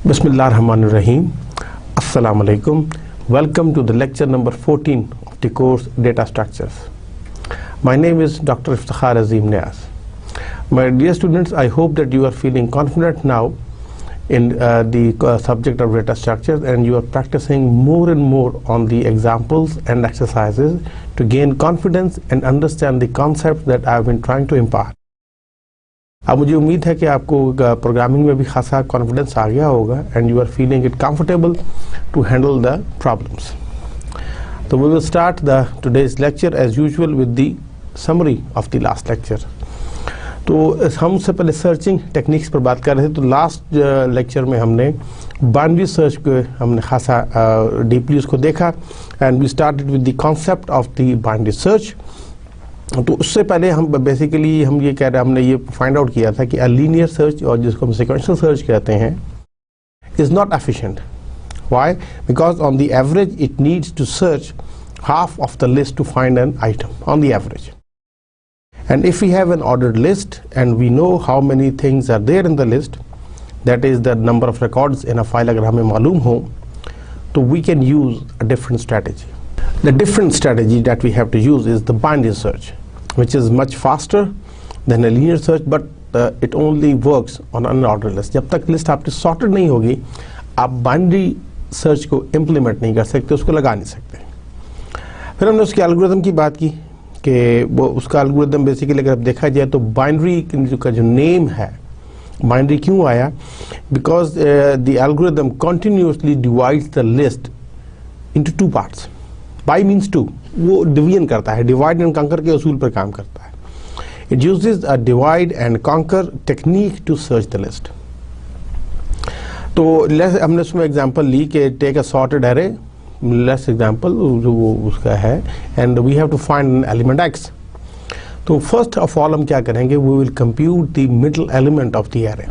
Bismillahirrahmanirrahim. Assalamu alaikum. Welcome to the lecture number 14 of the course Data Structures. My name is Dr. Iftikhar Azim Niaz. My dear students, I hope that you are feeling confident now in the subject of data structures, and you are practicing more and more on the examples and exercises to gain confidence and understand the concepts that I have been trying to impart. अब मुझे उम्मीद है कि आपको programming में भी खासा confidence आ गया होगा and you are feeling it comfortable to handle the problems. तो we will start the today's lecture as usual with the summary of the last lecture. तो हम उससे पहले सर्चिंग टेक्निक्स पर बात कर रहे थे. तो लास्ट लेक्चर में हमने बाइनरी सर्च को हमने खासा डीपली उसको देखा and we started with the concept of the binary search. तो उससे पहले हम बेसिकली हम ये कह रहे हैं, हमने ये फाइंड आउट किया था कि अ लीनियर सर्च और जिसको हम सिक्वेंशियल सर्च कहते हैं is not efficient. Why? Because on the average it needs to search half of the list to find an item on the average. And if we have an ordered list and we know how many things are there in the list, that is the number of records in a file, अगर हमें मालूम हो तो we can use a different strategy. The different strategy that we have to use is the binary search, which is much faster than a linear search, but it only works on an unordered list. जब तक list आपकी sorted नहीं होगी आप binary search को implement नहीं कर सकते, उसको लगा नहीं सकते. फिर हमने उसके algorithm की बात की कि वो उसका algorithm basically अगर आप देखा जाए तो binary का जो name है, binary क्यों आया? Because the algorithm continuously divides the list into two parts. By means two, वो डिवीजन करता है, डिवाइड एंड कॉन्कर के असूल पर काम करता है. It uses a divide and conquer technique to search the list. तो हमने उसमें एग्जांपल ली कि take a sorted array, let's example जो वो उसका है, and we have to find an element X. तो फर्स्ट ऑफ ऑल हम क्या करेंगे, we will compute the middle element of the array.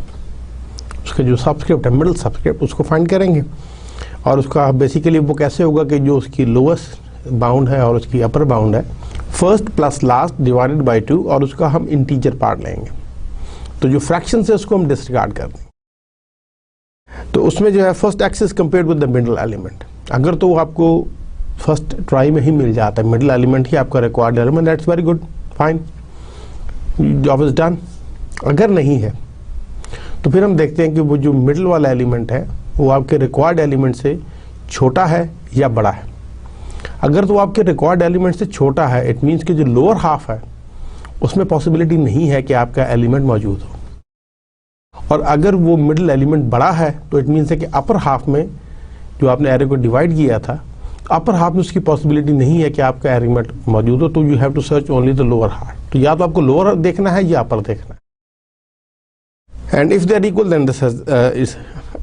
उसका जो सबस्क्रिप्ट है, मिडल सबस्क्रिप्ट, उसको फाइंड करेंगे. और उसका बेसिकली वो कैसे होगा कि जो उसकी लोएस्ट बाउंड है और उसकी अपर बाउंड है, first plus last divided by 2, और उसका हम इंटीजर पार्ट लेंगे. तो जो फ्रैक्शन है उसको हम डिसरिगार्ड कर देंगे. तो उसमें जो है first x is compared with the middle element. अगर तो आपको फर्स्ट ट्राई में ही मिल जाता है, मिडल एलिमेंट ही आपका required element, that's very good, fine, job is done. अगर नहीं है तो फिर हम देखते हैं कि वो जो मिडल वाला एलिमेंट है वो आपके रिक्वायर्ड एलिमेंट से छोटा है या बड़ा है. अगर तो आपके रिक्वायर्ड एलिमेंट से छोटा है, इट मीन्स कि जो लोअर हाफ है उसमें पॉसिबिलिटी नहीं है कि आपका एलिमेंट मौजूद हो. और अगर वो मिडिल एलिमेंट बड़ा है तो इट मीन्स है कि अपर हाफ में जो आपने एरे को डिवाइड किया था, अपर हाफ में उसकी पॉसिबिलिटी नहीं है कि आपका एलिमेंट मौजूद हो. तो you have to search only the lower half. तो या तो आपको लोअर देखना है या अपर देखना है. And if they are equal then this is,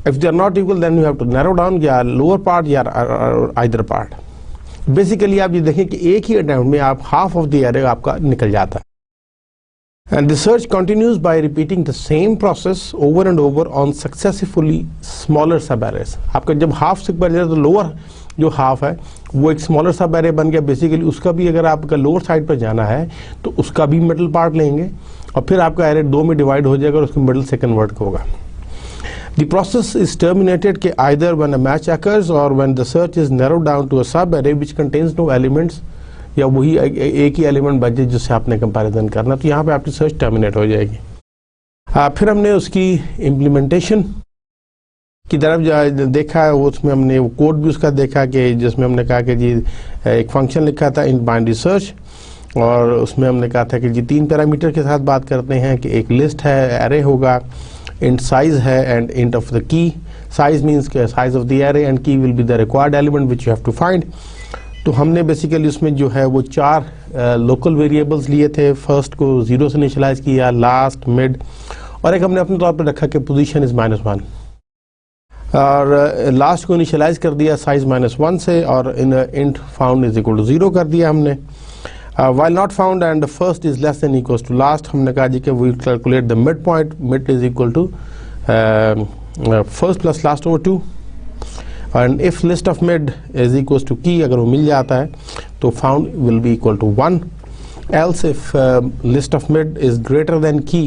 if they are not equal then you have to narrow down या lower part या either part. Basically आप ये देखें कि एक ही अटेम्प्ट में आप half of the array आपका निकल जाता है. And the search continues by repeating the same process over and over on successively smaller sub arrays. आपका जब half से बढ़ जाए तो lower जो half है वो एक smaller sub array बन गया. Basically उसका भी अगर आपका lower side पर जाना है तो उसका भी middle part लेंगे और फिर आपका array दो में डिवाइड हो जाएगा और उसको middle से कन्वर्ट होगा. The process is terminated कि either when a match occurs or when the search is narrowed down to a sub array which contains no elements, या वही एक ही एलिमेंट बचे जिससे आपने कंपैरिजन करना. तो यहाँ पे आपकी सर्च टर्मिनेट हो जाएगी. फिर हमने उसकी इम्प्लीमेंटेशन की तरफ देखा है. उसमें हमने वो कोड भी उसका देखा कि जिसमें हमने कहा कि जी एक फंक्शन लिखा था इन बाइनरी सर्च, और उसमें हमने कहा था कि जी 3 पैरामीटर के साथ बात करते हैं कि एक लिस्ट है, एरे होगा, int size है and int of the key. Size means size of the array and key will be the required element which you have to find. तो हमने बेसिकली उसमें जो है वो 4 लोकल वेरिएबल्स लिए थे. फर्स्ट को 0 से इनिशियलाइज किया, लास्ट, मिड, और एक हमने अपने तौर पर रखा कि पोजीशन इज -1, और लास्ट को इनिशियलाइज कर दिया साइज -1 से, और इन int found is equal to 0 कर दिया हमने. While not found and the first is less than equals to last, हमने कहा जी कि we will calculate the midpoint. Mid is equal to first plus last over 2, and if list of mid is equals to key, अगर वो मिल जाता है तो found will be equal to 1. Else if list of mid is greater than key,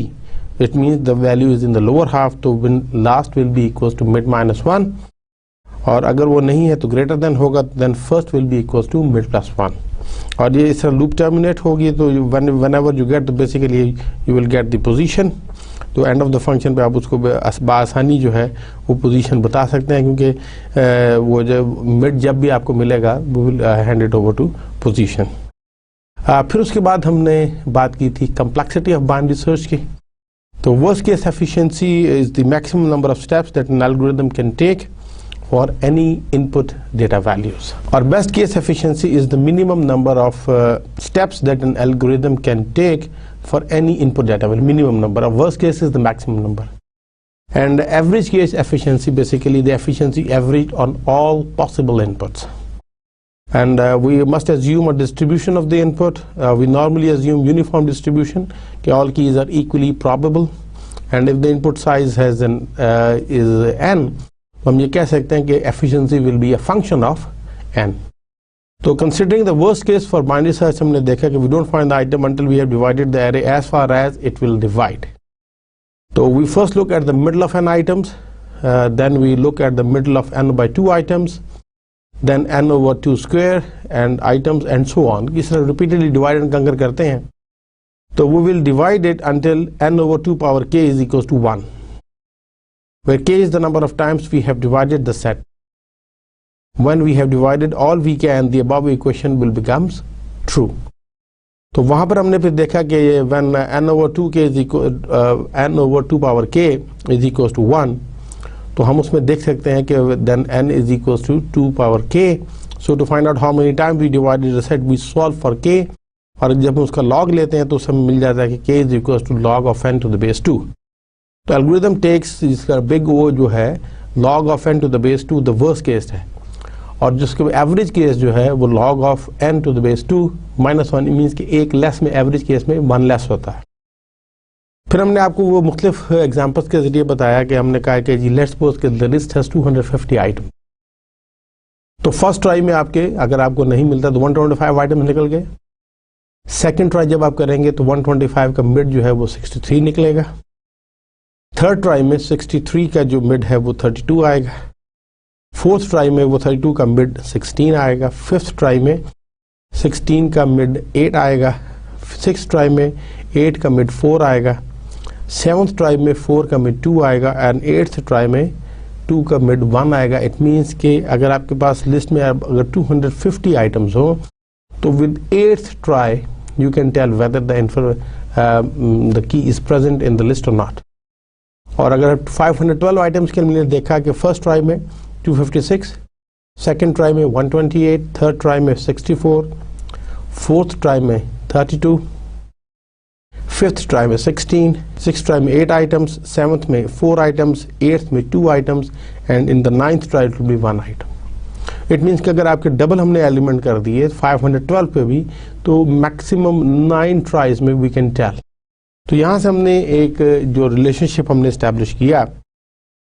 It means the value is in the lower half, तो last will be equals to mid minus 1, और अगर वो नहीं है तो greater than होगा, then first will be equals to mid plus 1. और ये इस तरह लूप टर्मिनेट होगी, तो whenever you get, तो basically you will get the position. तो एंड ऑफ द फंक्शन पे आप उसको बआसानी जो है वो पोजीशन बता सकते हैं, क्योंकि वो जब मिड जब भी आपको मिलेगा we will hand it over to position. फिर उसके बाद हमने बात की थी कम्प्लेक्सिटी ऑफ बाइनरी सर्च की. तो worst case efficiency is the maximum number of steps that an algorithm can take for any input data values. Or best case efficiency is the minimum number of steps that an algorithm can take for any input data value. Minimum number. Of worst case is the maximum number. And average case efficiency, basically the efficiency averaged on all possible inputs. And we must assume a distribution of the input. We normally assume uniform distribution. All keys are equally probable. And if the input size has is n, हम ये कह सकते हैं कि efficiency will be a function of n. तो considering the worst case for binary search, हमने देखा कि we don't find the item until we have divided the array as far as it will divide. So we first look at the middle of n items, then we look at the middle of n by 2 items, then n over 2 square and items and so on. इस तरह repeatedly divide and conquer करते हैं. तो we will divide it until n over 2 power k is equals to 1. Where k is the number of times we have divided the set. When we have divided all we can, the above equation will becomes true. तो वहाँ पर हमने फिर देखा कि when n over 2k is equal n over 2 power k is equals to 1, तो हम उसमें देख सकते हैं कि then n is equals to 2 power k. So to find out how many times we divided the set, we solve for k, और जब हम उसका log लेते हैं तो उसमें मिल जाता है कि k is equals to log of n to the base 2. तो एल्गोरिथम टेक्स जिसका बिग ओ जो है log of n to the base 2 the worst case है, और जिसके एवरेज केस जो है वो log of n to the base 2 minus 1 means कि एक लेस में एवरेज केस में 1 लेस होता है. फिर हमने आपको वो मुख्तलिफ एग्जांपल्स के जरिए बताया कि हमने कहा कि जी लेट्स सपोज कि द लिस्ट हैज 250 आइटम. तो फर्स्ट ट्राई में आपके अगर आपको नहीं मिलता तो 125 आइटम्स निकल गए. सेकेंड ट्राई जब आप करेंगे तो 125 का मिड जो है वो 63 निकलेगा. थर्ड ट्राई में 63 का जो मिड है वो 32 आएगा. फोर्थ ट्राई में वो 32 का मिड 16 आएगा. फिफ्थ ट्राई में 16 का मिड 8 आएगा. सिक्स ट्राई में 8 का मिड 4 आएगा. सेवन्थ ट्राई में 4 का मिड 2 आएगा. एंड एट्थ ट्राई में 2 का मिड 1 आएगा. इट मीन्स कि अगर आपके पास लिस्ट में अगर 250 आइटम्स हो तो with eighth try you can tell whether the key is present in the list or not. और अगर 512 आइटम्स के लिए देखा कि फर्स्ट ट्राई में 256, सेकेंड ट्राई में 128, थर्ड ट्राई में 64, फोर्थ ट्राई में 32, फिफ्थ ट्राई में 16, सिक्स ट्राई में 8 आइटम्स, सेवन्थ में 4 आइटम्स, एट्थ में 2 items and in the ninth try to be 1 item. It means कि अगर आपके डबल हमने एलिमेंट कर दिए 512 पे भी तो मैक्सिमम 9 ट्राइज में वी कैन टेल. तो यहाँ से हमने एक जो रिलेशनशिप हमने इस्टेब्लिश किया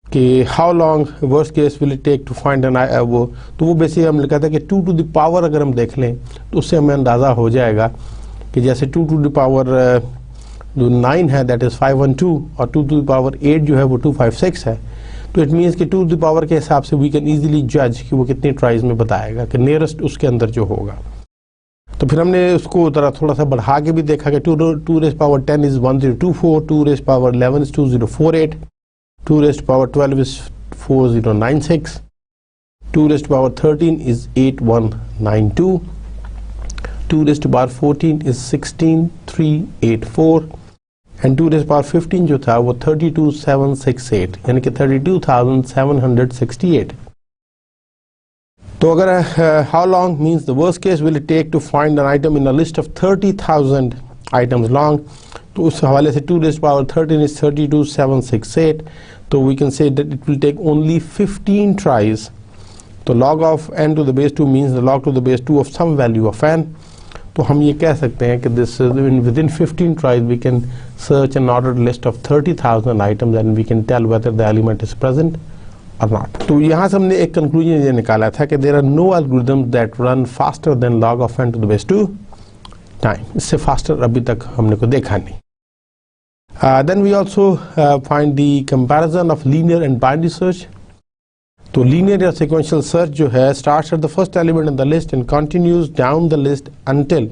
कि how long worst case will it take to find an वो बेसिकली हमने कहा था कि 2 to the power अगर हम देख लें तो उससे हमें अंदाज़ा हो जाएगा कि जैसे 2 to the power जो 9 है दैट इज़ 512 और 2 to the power 8 जो है वो 256 है. तो इट मीन्स कि 2 to the power के हिसाब से वी कैन ईजिली जज कि वो कितनी ट्राइज में बताएगा कि नियरेस्ट उसके अंदर जो होगा. तो फिर हमने उसको थोड़ा सा बढ़ा के भी देखा कि 2 raised power 10 is 1024, 2 raised power 11 is 2048, 2 raised power 12 is 4096, 2 raised power 13 is 8192, 2 raised power 14 is 16384 and 2 raised power 15 जो था वो 32768 यानी कि 32768. तो अगर how long means the worst case will it take to find an item in a list of 30,000 items long, तो उस हवाले से 2 raised power 13 is 32768. तो we can say that it will take only 15 tries. तो log of n to the base 2 means the log to the base 2 of some value of n. तो हम ये कह सकते हैं कि this within 15 tries we can search an ordered list of 30,000 items and we can tell whether the element is present or not. तो यहाँ से हमने एक कंक्लूजन ये निकाला था कि there are no algorithms that run faster than log of n to the base 2 time. इससे फास्टर अभी तक हमने को देखा नहीं. Then we also find the comparison of linear and binary search. तो linear या sequential search जो है starts at the first element in the list and continues down the list until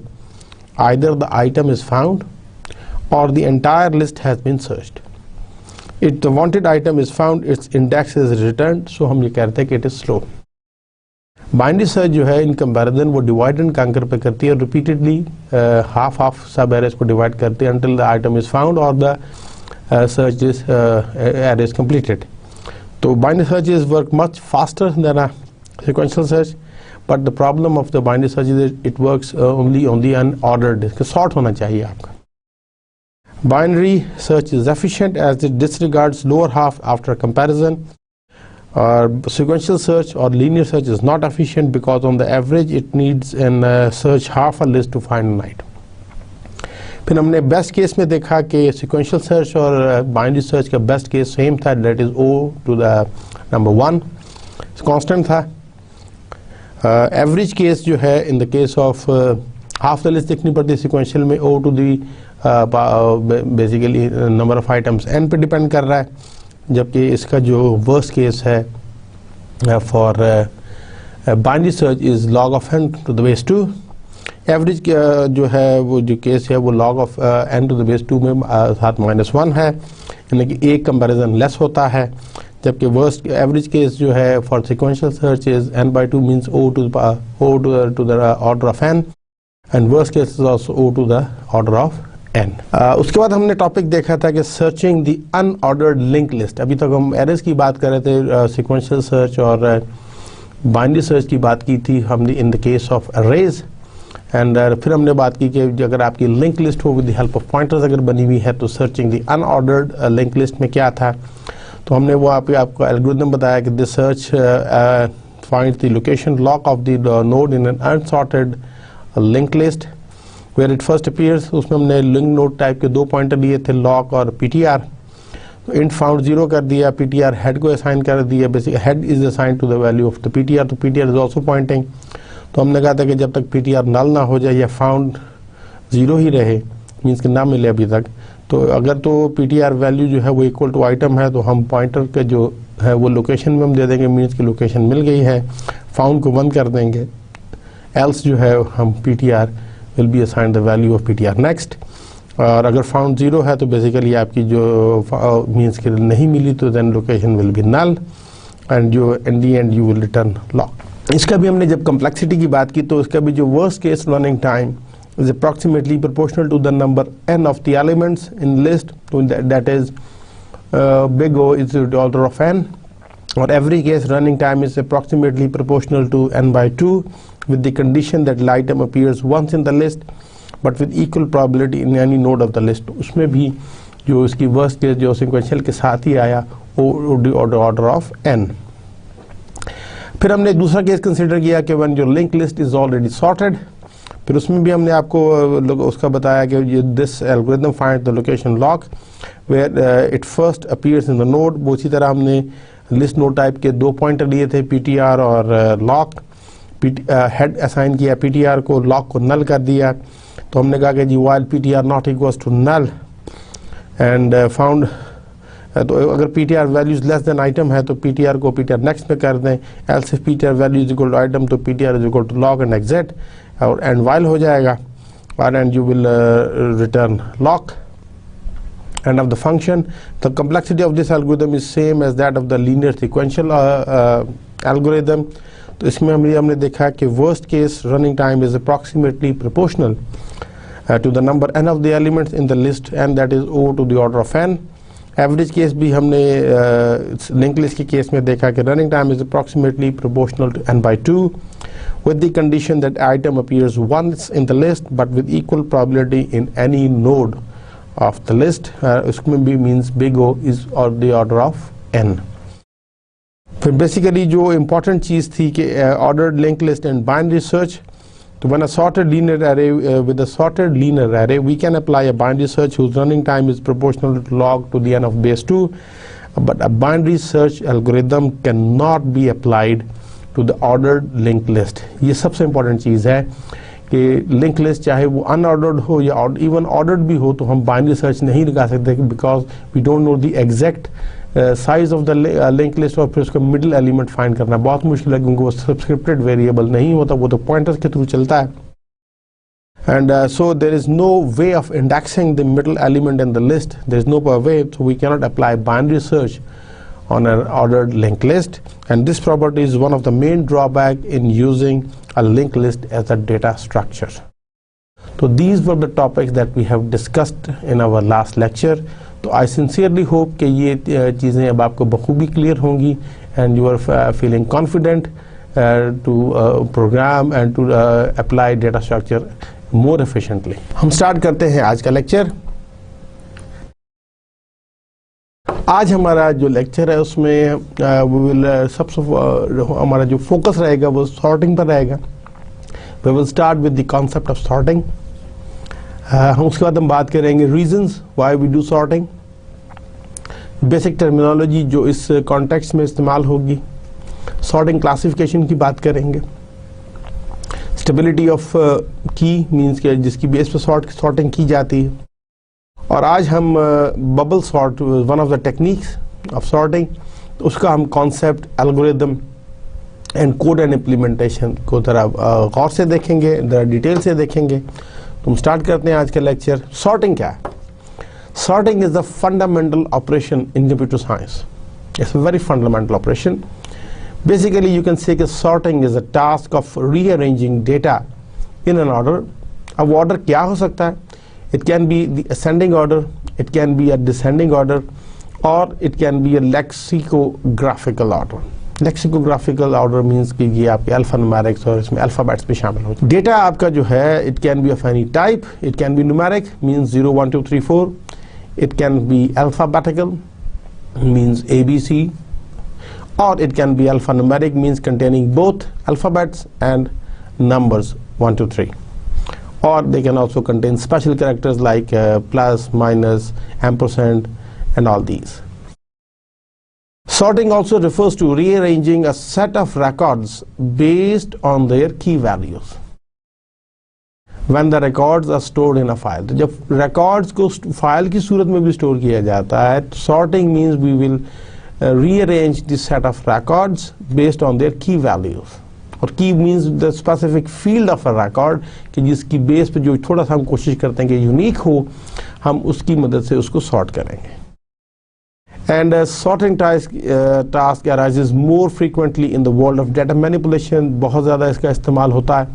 either the item is found or the entire list has been searched. If the wanted item is found, its index is returned, so हम ये कहते हैं कि it is slow. Binary search जो है in comparison वो divide and conquer पे करती है, repeatedly half sub arrays को divide करती है until the item is found or the search is array is completed. So binary searches work much faster than a sequential search, but the problem of the binary search is that it works only on the unordered. Sort होना चाहिए आपका. Binary search is efficient as it disregards lower half after comparison. Sequential search or linear search is not efficient because on the average it needs an search half a list to find an item. फिर हमने best case में देखा कि sequential search और binary search का best case same था, that is O to the number 1 constant था. Average case जो है in the case of half the list देखनी पड़ती है sequential में, O to the basically number of items n पे डिपेंड कर रहा है, जबकि इसका जो वर्स्ट केस है for binary search is log of n to the base 2. Average जो है वो जो केस है वो log of n to the base 2 में साथ -1 है, यानी कि एक कंपैरिजन लेस होता है, जबकि वर्स्ट एवरेज केस जो है for sequential search is n/2 means O to the order of n and worst case is also O to the order of n. उसके बाद हमने टॉपिक देखा था कि searching the unordered link list. अभी तक हम एरेज की बात कर रहे थे, सिक्वेंशियल सर्च और बाइनरी सर्च की बात की थी हमने in the case of arrays, and फिर हमने बात की कि अगर आपकी लिंक लिस्ट हो with the help of pointers अगर बनी हुई है तो searching the unordered link list में क्या था. तो हमने वो आपको एल्गोरिथम बताया कि this search finds the location lock of the node in an unsorted link list where it first appears. उसमें हमने लिंक नोड टाइप के 2 पॉइंटर लिए थे, लॉक और ptr. तो int found 0 कर दिया, ptr head को असाइन कर दिया, basically head is assigned to the value of the ptr, तो ptr is also pointing. तो हमने कहा था कि जब तक ptr नल ना हो जाए या फाउंड 0 ही रहे, मीन्स कि ना मिले अभी तक, तो अगर तो ptr वैल्यू जो है वो इक्वल टू आइटम है तो हम पॉइंटर के जो है वो लोकेशन में हम दे देंगे, मीन्स की लोकेशन मिल गई है, फाउंड को बंद कर देंगे, एल्स जो है हम ptr will be assigned the value of ptr next. और अगर फाउंड 0 है तो बेसिकली आपकी जो मीन्स के नहीं मिली तो then location will be null and जो in the end you will return lock. इसका भी हमने जब कम्प्लेक्सिटी की बात की तो इसका भी जो worst case running time is approximately proportional to the number n of the elements in list, so that is big O is the order of n, or every case running time is approximately proportional to n/2 with the condition that the item appears once in the list but with equal probability in any node of the list. उसमें भी जो इसकी worst case जो sequential के साथ ही आया order of n. फिर हमने एक दूसरा केस कंसिडर किया कि when your linked list is already sorted, फिर उसमें भी हमने आपको उसका बताया कि this algorithm finds the location lock where it first appears in the node. वो इसी तरह हमने लिस्ट नोड टाइप के 2 पॉइंटर लिए थे, ptr और लॉक. हेड असाइन किया ptr को, लॉक को नल कर दिया. तो हमने कहा कि जी while ptr not equals to null and found, तो अगर ptr values less than item है तो ptr को ptr नेक्स्ट में कर दें, else if ptr value is equal to item तो ptr is equal to loc and exit और एंड वाइल हो जाएगा और and you will return loc. And of the function, the complexity of this algorithm is same as that of the linear sequential algorithm. तो इसमें हमने देखा कि worst case running time is approximately proportional to the number n of the elements in the list, and that is O to the order of n. Average case भी हमने linked list के case में देखा कि running time is approximately proportional to n/2 with the condition that item appears once in the list but with equal probability in any node of the list. उसमें भी means big O is or the order of n. फिर basically जो important चीज़ थी कि ordered linked list and binary search, तो when a sorted linear array with a sorted linear array we can apply a binary search whose running time is proportional to log to the n of base 2, but a binary search algorithm cannot be applied to the ordered linked list. ये सबसे important चीज़ है कि link list चाहे वो unordered हो या even ordered भी हो तो हम बाइनरी सर्च नहीं लगा सकते, because we don't know the exact size of the link list, और फिर उसका मिडिल एलिमेंट फाइंड करना बहुत मुश्किल है, क्योंकि वो सब्सक्रिप्टेड वेरिएबल नहीं होता, वो तो पॉइंटर्स के थ्रू चलता है. And so there is no way of indexing the middle element in the list. There is no way, so we cannot apply binary search on an ordered linked list. And this property is one of the main drawback in using a linked list as a data structure. So these were the topics that we have discussed in our last lecture. So I sincerely hope कि ये चीज़ें अब आपको बखूबी clear होंगी, and you are feeling confident to program and to apply data structure more efficiently. हम start करते हैं आज का लेक्चर. आज हमारा जो लेक्चर है उसमें सबसे हमारा जो फोकस रहेगा वो सॉर्टिंग पर रहेगा. We will start with the concept of sorting. हम उसके बाद हम बात करेंगे reasons why we do sorting, basic terminology जो इस कॉन्टेक्स्ट में इस्तेमाल होगी, सॉर्टिंग क्लासिफिकेशन की बात करेंगे, स्टेबिलिटी ऑफ की मींस के जिसकी बेस पे सॉर्टिंग की जाती है, और आज हम bubble sort one of the techniques of sorting, उसका हम concept, algorithm and code and implementation को ज़रा गौर से देखेंगे, ज़रा डिटेल से देखेंगे. तो हम स्टार्ट करते हैं आज का लेक्चर. सॉर्टिंग क्या है? Sorting is the fundamental operation in computer science. It's a very fundamental operation. Basically, you can say that sorting is a task of rearranging data in an order. अब order क्या हो सकता है? It can be the ascending order, it can be a descending order, or it can be a lexicographical order. Lexicographical order means कि ये आपके alphanumerics और इसमें alphabets भी शामिल होते हैं. Data आपका जो है it can be of any type, it can be numeric means 0, 1, 2, 3, 4, it can be alphabetical means ABC, or it can be alphanumeric means containing both alphabets and numbers 1, 2, 3, or they can also contain special characters like plus, minus, ampersand and all these. Sorting also refers to rearranging a set of records based on their key values when the records are stored in a file. तो जब records को file की सूरत में भी store किया जाता है, sorting means we will rearrange this set of records based on their key values. और key means the specific field of a record कि जिसकी बेस पे जो थोड़ा सा हम कोशिश करते हैं कि यूनिक हो, हम उसकी मदद से उसको सॉर्ट करेंगे. And sorting task arises more frequently in the world of data manipulation. बहुत ज़्यादा इसका इस्तेमाल होता है.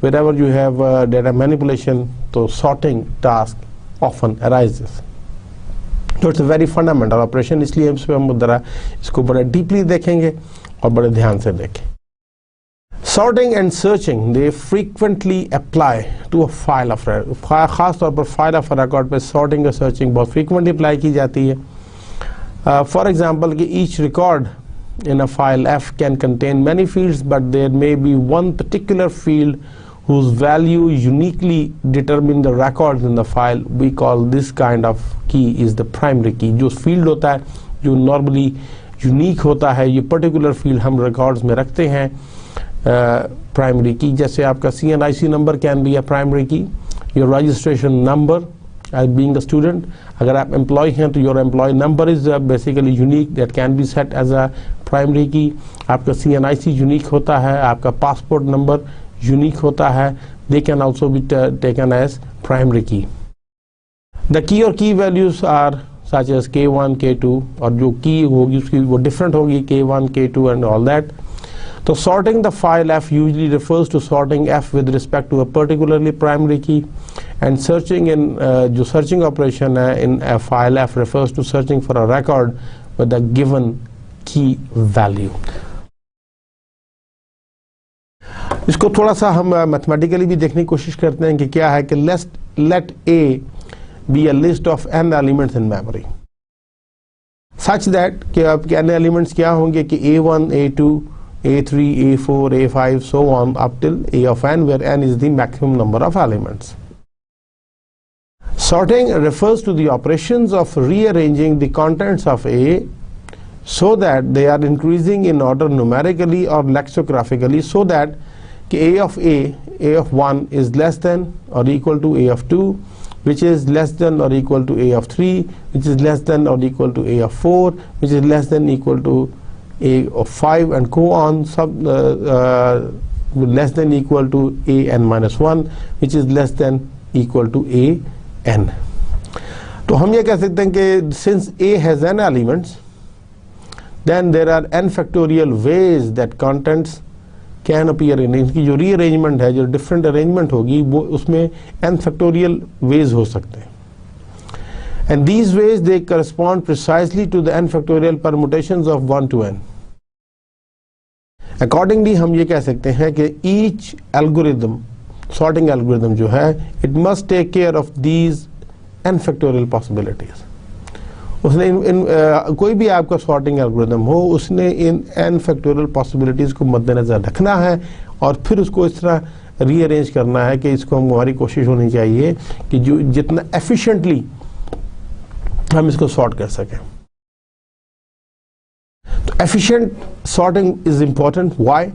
Wherever you have data manipulation, तो sorting task often arises. तो it's a very fundamental operation, इसलिए हम ज़रा इसको बड़े डीपली देखेंगे और बड़े ध्यान से देखें. Sorting and searching they frequently apply to a file of record. खास तौर पर फाइल ऑफ रिकॉर्ड पे सॉर्टिंग और सर्चिंग बहुत फ्रीक्वेंटली अप्लाई की जाती है. फॉर एग्जांपल कि each record in a file F can contain many fields, but there may be one particular field whose value uniquely determine the records in the file. We call this kind of key is the primary key. जो field होता है जो normally unique होता है, ये particular field हम records में रखते हैं primary key. जैसे आपका CNIC number can be a primary key, your registration number as being a student. अगर आप employee हैं तो your employee number is basically unique, that can be set as a primary key. आपका CNIC unique होता है, आपका passport number unique होता है, they can also be taken as primary key. The key or key values are such as K1, K2, और जो key होगी उसकी वो different होगी, K1, K2 and all that. So sorting the file F usually refers to sorting F with respect to a particularly primary key, and searching in जो searching operation है in a file F refers to searching for a record with a given key value. इसको थोड़ा सा हम mathematically भी देखने की कोशिश करते हैं कि क्या है कि let A be a list of n elements in memory such that कि आपके n elements क्या होंगे कि A1, A2, A3, A4, A5 so on up till A of n, where n is the maximum number of elements. Sorting refers to the operations of rearranging the contents of A so that they are increasing in order numerically or lexicographically, so that कि a of 1 is less than or equal to a of 2, which is less than or equal to a of 3, which is less than or equal to a of 4, which is less than equal to a of 5, and go on, less than equal to a n minus 1, which is less than equal to a n. तो हम ये कह सकते हैं कि since a has n elements, then there are n factorial ways that contents can appear in. इनकी जो rearrangement है, जो different arrangement होगी, वो उसमें n factorial ways हो सकते हैं. And these ways they correspond precisely to the n factorial permutations of 1 to n. Accordingly हम ये कह सकते हैं कि each algorithm, sorting algorithm जो है, it must take care of these n factorial possibilities. उसने कोई भी आपका सॉर्टिंग एल्गोरिथम हो, उसने इन n फैक्टोरियल पॉसिबिलिटीज को मद्देनजर रखना है और फिर उसको इस तरह रीअरेंज करना है कि इसको हमारी कोशिश होनी चाहिए कि जो जितना एफिशिएंटली हम इसको सॉर्ट कर सकें. तो efficient sorting is important. Why?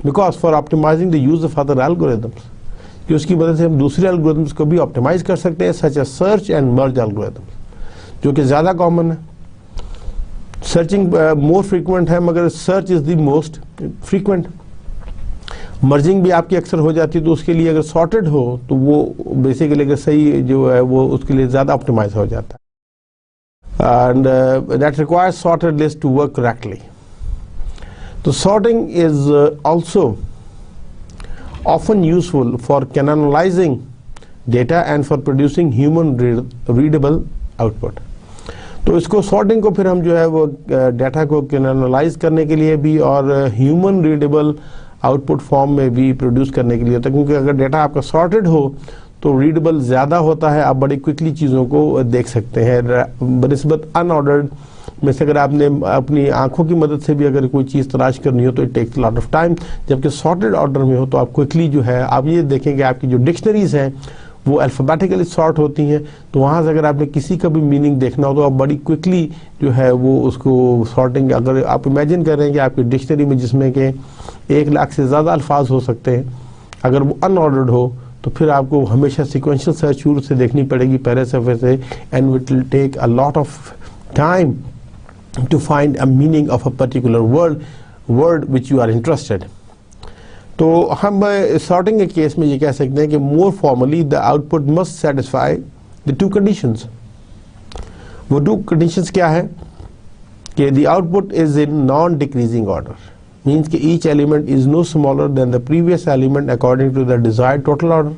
Because for optimizing the use of other algorithms, कि उसकी वजह से हम दूसरे एल्गोरिथम्स को भी ऑप्टिमाइज कर सकते हैं, such as search and merge algorithms, जो कि ज़्यादा कॉमन है. सर्चिंग मोर फ्रीक्वेंट है, मगर search is the most frequent. Merging भी आपकी अक्सर हो जाती है, तो उसके लिए अगर सॉर्टेड हो तो वो बेसिकली अगर सही जो है वो उसके लिए ज़्यादा ऑप्टिमाइज हो जाता है. And that requires sorted list to work correctly. तो sorting is also often useful for canonizing data and for producing human readable output. तो इसको सॉर्टिंग को फिर हम जो है वो डाटा को कैनोनालाइज करने के लिए भी और ह्यूमन रीडेबल आउटपुट फॉर्म में भी प्रोड्यूस करने के लिए होता है, क्योंकि अगर डाटा आपका सॉर्टेड हो तो रीडेबल ज़्यादा होता है, आप बड़ी क्विकली चीज़ों को देख सकते हैं बनिस्बत अनऑर्डर्ड में से. अगर आपने अपनी आंखों की मदद से भी अगर कोई चीज़ तलाश करनी हो तो it takes lot of time, जबकि सॉर्टेड ऑर्डर में हो तो आप क्विकली जो है आप ये देखेंगे आपकी जो डिक्शनरीज हैं वो अल्फ़ाबेटिकली सॉर्ट होती हैं, तो वहाँ से अगर आपने किसी का भी मीनिंग देखना हो तो आप बड़ी क्विकली जो है वो उसको सॉर्टिंग. अगर आप इमेजिन कर रहे हैं कि आपकी डिक्शनरी में जिसमें कि 1 लाख से ज़्यादा अल्फाज हो सकते हैं, अगर वो अनऑर्डर्ड हो तो फिर आपको हमेशा सिक्वेंशियल सर्च शुरू से देखनी पड़ेगी पहले सफ़े से, and it will take a lot of time to find a meaning of a particular word which you are interested. तो हम sorting के केस में ये कह सकते हैं कि more formally the output must satisfy the two conditions. वो two conditions क्या है कि the output is in non-decreasing order, means कि each element is no smaller than the previous element according to the desired total order,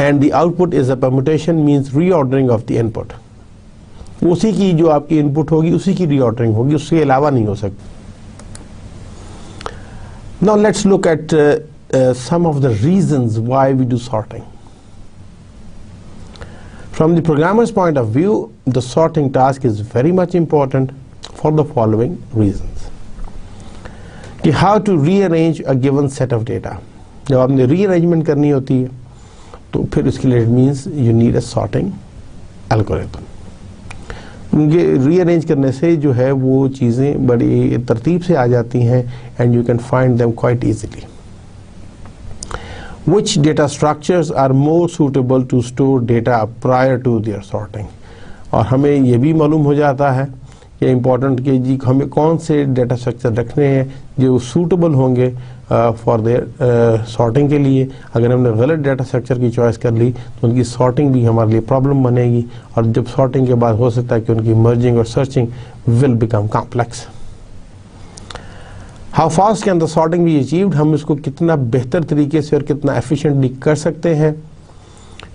and the output is a permutation, means reordering of the input. उसी की जो आपकी input होगी उसी की reordering होगी, उसके अलावा नहीं हो सकती. Now let's look at some of the reasons why we do sorting. From the programmer's point of view, the sorting task is very much important for the following reasons. कि how to rearrange a given set of data. जब आपने rearrangement करनी होती है तो फिर उसके लिए it means you need a sorting algorithm. उनके रीअरेंज करने से जो है वो चीज़ें बड़ी तरतीब से आ जाती हैं, and you can find them quite easily. Which data structures are more suitable to store data prior to their sorting. और हमें ये भी मालूम हो जाता है कि इम्पॉर्टेंट कि जी हमें कौन से डेटा स्ट्रक्चर रखने हैं जो सूटेबल होंगे फॉर देयर सॉर्टिंग के लिए. अगर हमने गलत डेटा स्ट्रक्चर की चॉइस कर ली तो उनकी सॉर्टिंग भी हमारे लिए प्रॉब्लम बनेगी, और जब सॉर्टिंग के बाद हो सकता है कि उनकी मर्जिंग और searching will become complex. How fast can the sorting be achieved. हम इसको कितना बेहतर तरीके से और कितना एफिशिएंटली कर सकते हैं,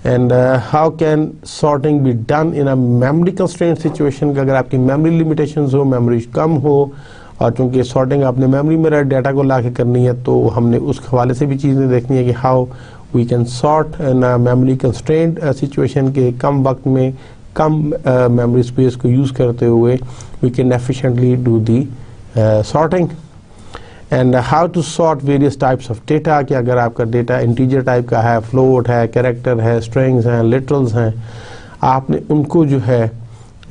and how can sorting be done in a memory constraint situation. अगर आपकी मेमोरी लिमिटेशंस हो, मेमोरी कम हो, और चूँकि सॉर्टिंग आपने मेमोरी में रह डाटा को ला के करनी है तो हमने उस हवाले से भी चीज़ें देखनी है कि how we can sort in memory constraint situation के कम वक्त में कम मेमोरी स्पेस को यूज़ करते हुए we can efficiently do the sorting. And how to sort various types of data. कि अगर आपका डेटा इंटीजर टाइप का है, फ्लोट है, कैरेक्टर है, स्ट्रिंग्स हैं, लिटरल्स हैं, आपने उनको जो है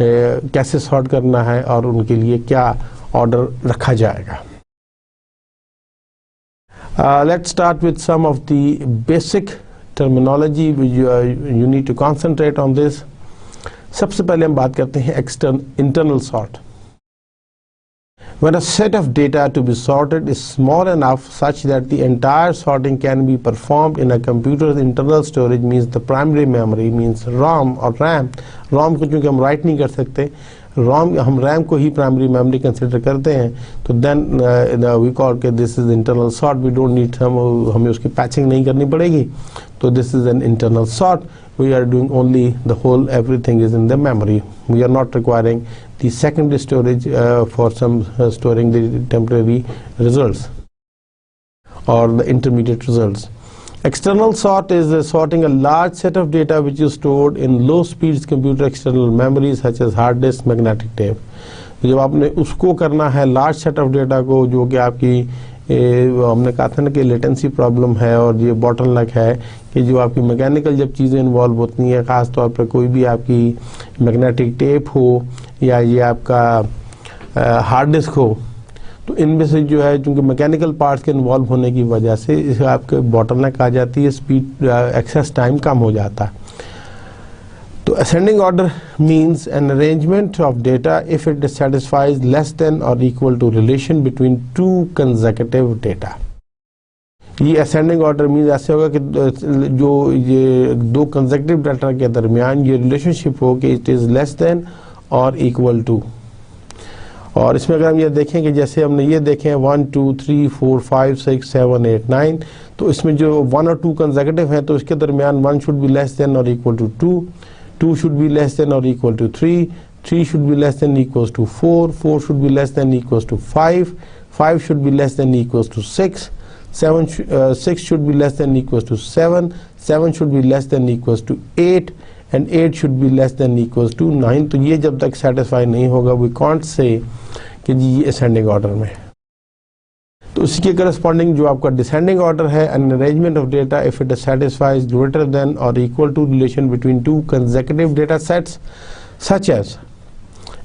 कैसे सॉर्ट करना है और उनके लिए क्या ऑर्डर रखा जाएगा. Let's start with some of the basic terminology which you need to concentrate on this. सबसे पहले हम बात करते हैं internal sort. When a set of data to be sorted is small enough such that the entire sorting can be performed in a computer's internal storage, means the primary memory, means ROM or RAM. ROM को चूँकि हम write नहीं कर सकते, ROM हम RAM को ही primary memory consider करते हैं, तो then we call के this is internal sort. We don't need हमें उसकी patching नहीं करनी पड़ेगी, तो this is an internal sort. We are doing only the whole, everything is in the memory. We are not requiring the secondary storage for some storing the temporary results or the intermediate results. External sort is sorting a large set of data which is stored in low speed computer external memory such as hard disk, magnetic tape. जब आपने उसको करना है large set of data को, जो कि आपकी हमने कहा था ना कि लेटेंसी प्रॉब्लम है और ये बॉटलनेक है कि जो आपकी मैकेनिकल जब चीज़ें इन्वॉल्व होती हैं, ख़ास तौर पर कोई भी आपकी मैग्नेटिक टेप हो या ये आपका हार्ड डिस्क हो, तो इनमें से जो है चूँकि मैकेनिकल पार्ट्स के इन्वॉल्व होने की वजह से इसे आपके बॉटलनेक आ जाती है, स्पीड एक्सेस टाइम कम हो जाता है. तो ascending order means an arrangement of data if it satisfies less than or equal to relation between two consecutive data. ये ascending order means ऐसे होगा कि जो ये दो consecutive data के दरमियान ये relationship हो कि it is less than or equal to. और इसमें अगर हम ये देखें कि जैसे हमने ये देखें 1 2 3 4 5 6 7 8 9, तो इसमें जो 1 और 2 consecutive हैं तो इसके दरमियान 1 should be less than or equal to 2, 2 should be less than or equal to 3, 3 should be less than equals to 4, 4 should be less than equals to 5, 5 should be less than equals to 6, 6 should be less than equals to 7, 7 should be less than equals to 8, and 8 should be less than equals to 9. तो ये जब तक satisfy नहीं होगा, we can't say कि जी ये ascending order में है. तो उसी के corresponding जो आपका descending order है, an arrangement of data if it satisfies greater than or equal to relation between two consecutive data sets, such as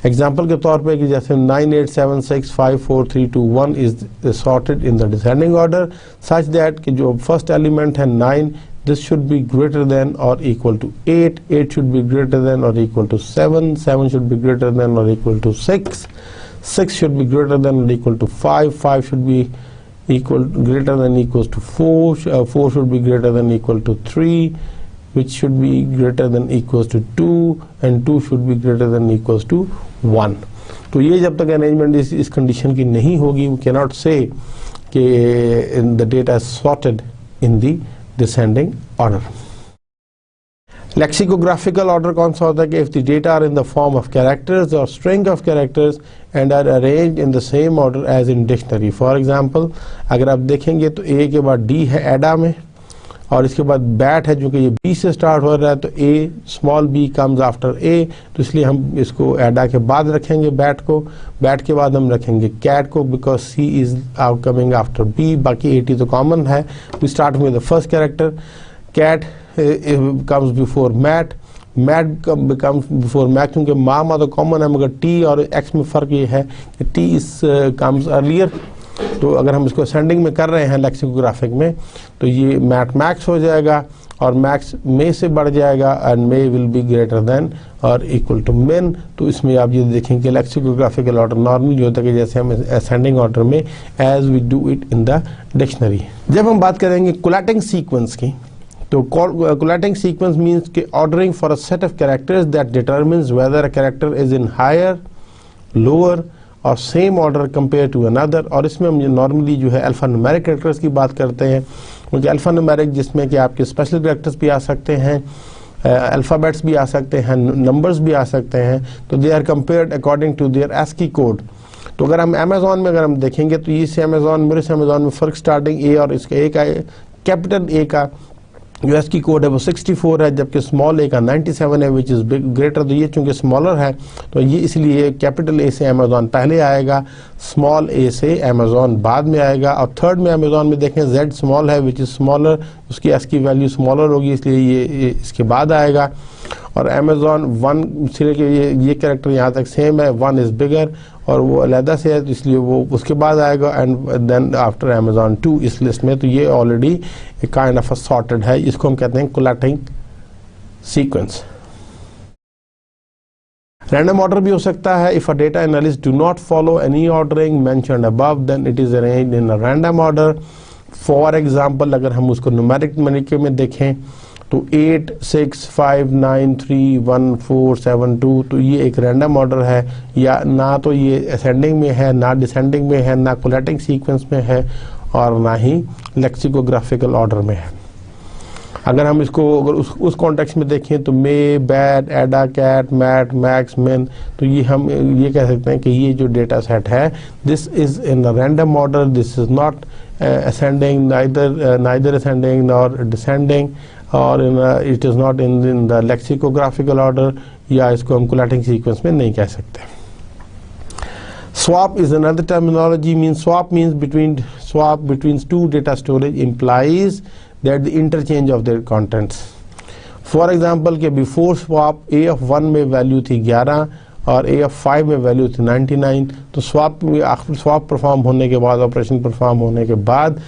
example के तौर पे कि जैसे 9 8 7 6 5 4 3 2 1 is sorted in the descending order such that कि जो first element है 9, this should be greater than or equal to 8, 8 should be greater than or equal to 7, 7 should be greater than or equal to 6, 6 should be greater than or equal to 5, 5 should be greater than equals to 4, 4 should be greater than equal to 3, which should be greater than equals to 2, and 2 should be greater than equals to 1. तो ये जब तक arrangement इस condition की नहीं होगी, we cannot say कि the data is sorted in the descending order. Lexicographical order कौन सा होता है कि if the data are in the form of characters or string of characters and are arranged in the same order as in dictionary. For example, अगर आप देखेंगे तो A के बाद D है एडा में, और इसके बाद बैट है जो कि ये B से स्टार्ट हो रहा है, तो A small b comes after A, तो इसलिए हम इसको एडा के बाद रखेंगे बैट को. बैट के बाद हम रखेंगे कैट को because C is out coming after B. बाकी 80 तो कॉमन है. We start with the first character. Cat comes before mat, mat comes before mac, क्योंकि मामा तो कॉमन है मगर T और X में फ़र्क ये है कि T is comes earlier. तो अगर हम इसको असेंडिंग में कर रहे हैं लेक्सिकोग्राफिक में, तो ये मैट मैक्स हो जाएगा और मैक्स मे से बढ़ जाएगा and may will be greater than और इक्वल टू मेन. तो इसमें आप ये देखेंगे लेक्सिकोग्राफिकल ऑर्डर नॉर्मली होता है कि जैसे हम असेंडिंग ऑर्डर में as we do it in the dictionary. जब हम बात करेंगे कोलैटिंग सीक्वेंस की, तो collating sequence means कि ordering for a set of characters that determines whether a character is in higher, lower और same order compared to another. और इसमें हम नॉर्मली जो है अल्फा न्यूमेरिक कैरेक्टर्स की बात करते हैं, क्योंकि अल्फा न्यूमेरिक जिसमें कि आपके स्पेशल कैरेक्टर्स भी आ सकते हैं, अल्फ़ाबेट्स भी आ सकते हैं, नंबर्स भी आ सकते हैं, तो they are compared according to their ASCII code. तो अगर हम अमेज़ॉन में अगर हम देखेंगे तो इस अमेज़ॉन मेरे से अमेज़ॉन में फ़र्क स्टार्टिंग ए और इसका ए का कैपिटल ए का जो ASCII कोड है वो 64 है, जबकि स्मॉल ए का 97 है विच इज़ बिग ग्रेटर. तो ये चूँकि स्मॉलर है तो ये इसलिए कैपिटल ए से अमेज़ॉन पहले आएगा, स्मॉल ए से अमेज़ॉन बाद में आएगा. और थर्ड में अमेज़ॉन में देखें Z स्मॉल है विच इज़ स्मॉलर, उसकी ASCII वैल्यू स्मॉलर होगी इसलिए ये इसके बाद आएगा. और अमेज़ॉन 1 से के ये कैरेक्टर यहाँ तक सेम है, 1 इज़ बिगर और वो अलहदा से है, तो इसलिए वो उसके बाद आएगा एंड देन आफ्टर अमेज़ॉन 2 इस लिस्ट में। तो ये already kind of a sorted है, इसको हम कहते हैं कोलेटिंग सीक्वेंस। रैंडम ऑर्डर भी हो सकता है। If a data analyst do not follow any ordering mentioned above then it is arranged in a random order. For example अगर हम उसको न्यूमेरिक तरीके में देखें तो 8 6 5 9 3 1 4 7 2, तो ये एक रैंडम ऑर्डर है, या ना तो ये असेंडिंग में है, ना डिसेंडिंग में है, ना कोलेटिंग सीक्वेंस में है और ना ही लेक्सिकोग्राफिकल ऑर्डर में है। अगर हम इसको अगर उस कॉन्टेक्स्ट में देखें तो मे, बैट, एडा, कैट, मैट, मैक्स, मिन, तो ये हम ये कह सकते हैं कि ये जो डेटा सेट है this is in a random order, this is not ascending, neither ascending nor descending, और it is not in the lexicographical order, या इसको हम collating sequence में नहीं कह सकते। Swap is another terminology, swap means between two data storage implies that the interchange of their contents. For example कि before swap a of 1 में value थी 11 और a of 5 में वैल्यू थी 99, तो स्वैप परफॉर्म होने के बाद, ऑपरेशन परफॉर्म होने के बाद